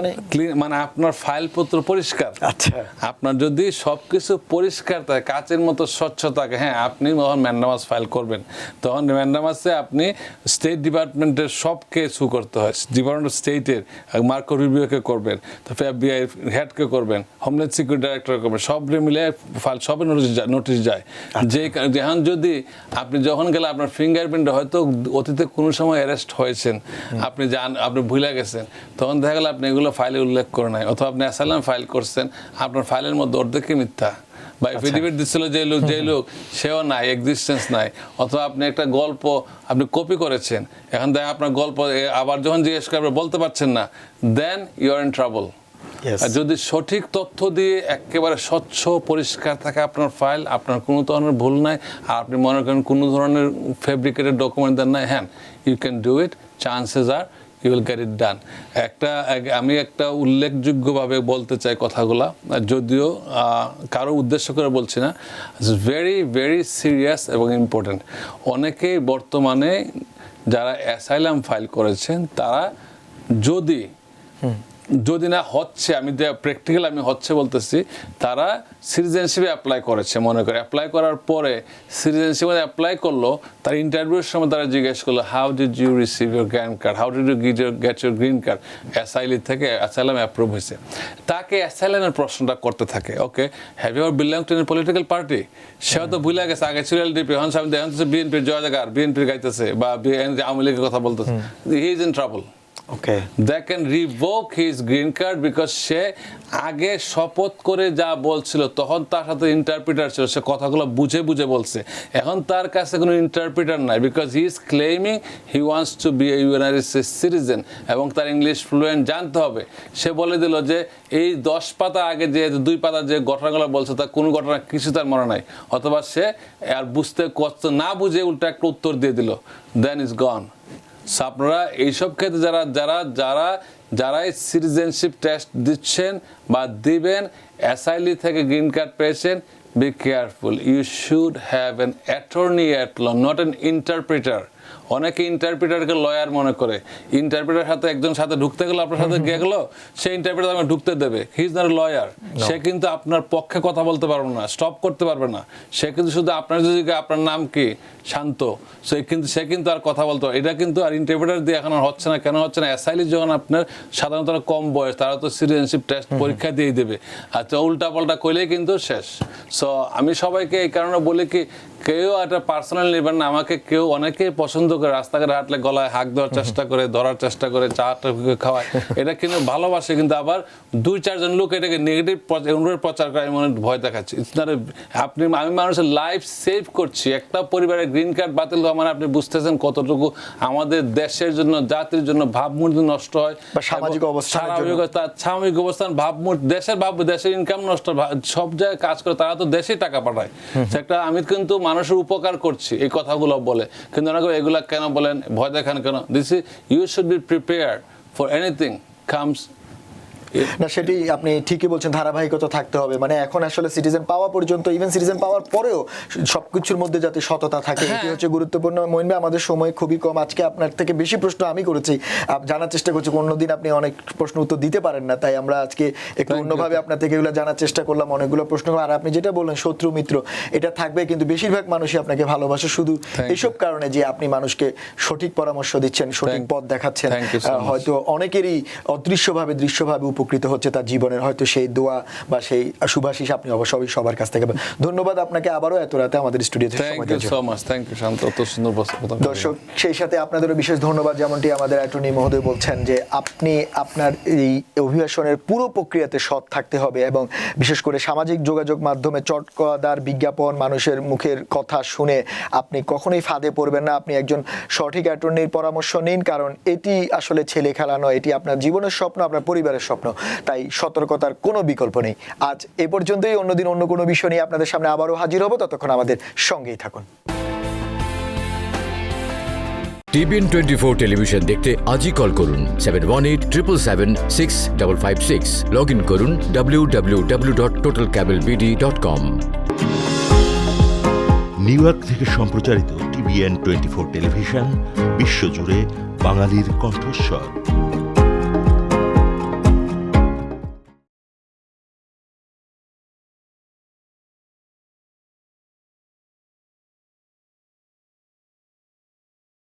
মানে আপনার ফাইলপত্র পরিষ্কার। আচ্ছা, আপনার যদি সবকিছু পরিষ্কার থাকে, কাচের মতো স্বচ্ছ থাকে, হ্যাঁ, আপনি যখন ম্যান্ডামাস ফাইল করবেন, তখন ম্যান্ডামাসে আপনি স্টেট ডিপার্টমেন্টের সব কেস করতে হয়। ডিপার্টমেন্ট অফ স্টেটের মার্কো রুবিওকে করবেন, তারপরে FBI হেডকে করবেন, হোমল্যান্ড সিকিউরিটি ডাইরেক্টর করবেন, সব মিলে ফাইল সবে নোটিশ যায়। যে এখন যদি আপনি যখন গেলে আপনার ফিঙ্গারপ্রিন্ট হয়তো অতীতে কোনো সময় অ্যারেস্ট হয়েছেন, আপনি ভুলে গেছেন, তখন দেখা গেল আপনি এগুলো ফাইলে উল্লেখ করে নাই, অথবা আপনি অ্যাসাইলাম ফাইল করছেন, আপনার ফাইলের মধ্যে অর্ধেকই মিথ্যা, বা এফিডেভিট দিচ্ছিল যে লোক সেও নাই, এক্সিস্টেন্স নাই, অথবা আপনি একটা গল্প আপনি কপি করেছেন, এখন দেখা আপনার গল্প আবার যখন জিজ্ঞেস করবে বলতে পারছেন না, then you are in trouble. আর যদি সঠিক তথ্য দিয়ে একেবারে স্বচ্ছ পরিষ্কার থাকে আপনার ফাইল, আপনার কোনো ধরনের ভুল নাই, আর আপনি মনে করেন কোনো ধরনের ফেব্রিকেটেড ডকুমেন্ট দেন নাই, হ্যাঁ, you can do it, chances are you will get it done. আমি একটা উল্লেখযোগ্যভাবে বলতে চাই কথাগুলা, যদিও কারো উদ্দেশ্য করে বলছি না, ভেরি ভেরি সিরিয়াস এবং ইম্পর্টেন্ট। অনেকেই বর্তমানে যারা অ্যাসাইলাম ফাইল করেছেন, তারা যদি না হচ্ছে, আমি প্র্যাকটিক্যাল আমি হচ্ছে বলতেছি, তারা সিটিজেনশিপে অ্যাপ্লাই করেছে, মনে করে অ্যাপ্লাই করার পরে সিটিজেনশিপে অ্যাপ্লাই করলো, তার ইন্টারভিউর সময় তারা জিজ্ঞেস করলো, how did you receive your green card, how did you get your green card, asylee থেকে অ্যাসাইলাম অ্যাপ্রুভ হয়েছে। তাকে অ্যাসাইলামের প্রশ্নটা করতে থাকে, okay, have you belong to any political party? সেও তো ভুলে গেছে, আগে ছিল LDP, এখন বিএনপির জয় জায়গার বিএনপির গাইতেছে, বা আওয়ামী লীগের কথা বলতেছে, he is in trouble. Okay, they can revoke his green card because সে আগে শপথ করে যা বলছিল তখন তার সাথে ইন্টারপ্রিটার ছিল, সে কথাগুলো বুঝে বুঝে বলছে। এখন তার কাছে কোনো ইন্টারপ্রিটার নাই, because he is claiming he wants to be a United States citizen এবং তার ইংলিশ ফ্লুয়েন্ট জানতে হবে। সে বলে দিল যে এই 10 পাতা আগে যে 2 পাতা যে ঘটনাগুলো বলছে তার কোনো ঘটনা কিছু তার মনে নাই, অথবা সে আর বুঝতে কষ্ট না বুঝে উল্টা একটা উত্তর দিয়ে দিল, দেন ইজ গন। সো আপনারা এইসব ক্ষেত্রে যারা সিটিজেনশিপ টেস্ট দিচ্ছেন বা দিবেন, অ্যাসাইলি থেকে গ্রিন কার্ড পেয়েছেন, be careful, you should have an attorney at law, not an interpreter. অনেকে ইন্টারপ্রিটারকে লয়ার মনে করে, ইন্টারপ্রিটার সাথে একজন সাথে ঢুকতে গেলো, আপনার সাথে গেলো, সে ইন্টারপ্রিটার আমাকে ঢুকতে দেবে, হি ইজ নট লয়ার। সে কিন্তু আপনার পক্ষে কথা বলতে পারবে না, স্টপ করতে পারবে না। সে কিন্তু শুধু আপনার যদি আপনার নাম কি শান্ত, সে কিন্তু আর কথা বলতে পারে। এটা কিন্তু আর ইন্টারপ্রিটার দিয়ে এখন আর হচ্ছে না। কেন হচ্ছে না? অ্যাসাইলি যখন আপনার সাধারণত কম বয়স, তারা তো সিটিজেনশিপ টেস্ট পরীক্ষা দিয়ে দেবে, আচ্ছা উল্টা পাল্টা কইলেই কিন্তু শেষ। সো আমি সবাইকে এই কারণে বলি কি, কেউ একটা পার্সোনাল নেবেন না। আমাকে কেউ অনেকেই পছন্দ করে, রাস্তাঘাটে হাঁটলে গলায় হাঁক দেওয়ার চেষ্টা করে, ধরার চেষ্টা করে, চাটা খাওয়ায়, এটা কিন্তু ভালোবাসে। কিন্তু আবার 2-4 জন লোক এটাকে নেগেটিভ প্রচার করে, আমি মনে ভয় দেখাচ্ছি। আমি মানুষের লাইফ সেভ করছি। একটা পরিবারের গ্রিন কার্ড বাতিল হওয়া মানে আপনি বুঝতেছেন কতটুকু আমাদের দেশের জন্য, জাতির জন্য ভাবমূর্তি নষ্ট হয়, সামাজিক অবস্থান, ভাবমূর্তি, দেশের ইনকাম নষ্ট, সব জায়গায় কাজ করে, তারা তো দেশেই টাকা পাঠায়। একটা আমি কিন্তু মানুষের উপকার করছি এই কথাগুলো বলে, কিন্তু অনেকে এগুলা কেন বলেন, ভয় দেখান কেন? This is, you should be prepared for anything comes. না, সেটাই আপনি ঠিকই বলছেন, ধারাবাহিকতা থাকতে হবে। মানে এখন আসলে সিটিজেন পাওয়া পর্যন্ত, ইভেন সিটিজেন পাওয়ার পরেও সবকিছুর মধ্যে যাতে সততা থাকে, এটি হচ্ছে গুরুত্বপূর্ণ। মঈন ভাই, আমাদের সময় খুবই কম, আজকে আপনার থেকে বেশি প্রশ্ন আমি করেছি, জানার চেষ্টা করছি। অন্যদিন আপনি অনেক প্রশ্ন উত্তর দিতে পারেন না, তাই আমরা আজকে একটু অন্যভাবে আপনার থেকে এগুলো জানার চেষ্টা করলাম, অনেকগুলো প্রশ্ন। আর আপনি যেটা বললেন শত্রু মিত্র, এটা থাকবে, কিন্তু বেশিরভাগ মানুষই আপনাকে ভালোবাসে শুধু এইসব কারণে যে আপনি মানুষকে সঠিক পরামর্শ দিচ্ছেন, সঠিক পথ দেখাচ্ছেন। হয়তো অনেকেরই অদৃশ্যভাবে দৃশ্যভাবে উপকৃত হচ্ছে তার জীবনের, হয়তো সেই দোয়া বা সেই শুভাশিস আপনি অবশ্যই সবার কাছ থেকে। ধন্যবাদ আপনাকে আবারও এত রাতে আমাদের স্টুডিওতে সময় দেওয়ার জন্য। দর্শক, সেই সাথে আপনাদেরও বিশেষ ধন্যবাদ। যেমনটি আমাদের অ্যাটর্নি মহোদয় বলছেন যে আপনি আপনার এই অভিবাসনের পুরো প্রক্রিয়াতে সৎ থাকতে হবে, এবং বিশেষ করে সামাজিক যোগাযোগ মাধ্যমে চটকদার বিজ্ঞাপন, মানুষের মুখের কথা শুনে আপনি কখনোই ফাঁদে পড়বেন না। আপনি একজন সঠিক অ্যাটর্নির পরামর্শ নিন, কারণ এটি আসলে ছেলে খেলা নয়, এটি আপনার জীবনের স্বপ্ন, আপনার পরিবারের স্বপ্ন। তাই সতর্কতার কোনো বিকল্প নেই। আজ এ পর্যন্তই, অন্যদিন অন্য কোনো বিষয় নিয়ে আপনাদের সামনে আবারও হাজির হব। ততক্ষণ আমাদের সঙ্গেই থাকুন। TBN 24 টেলিভিশন দেখতে আজই কল করুন 7187776556। লগ ইন করুন www.totalcablebd.com। নিউ ইয়র্ক থেকে সম্প্রচারিত TBN 24 টেলিভিশন বিশ্বজুড়ে বাঙালির কণ্ঠস্বর।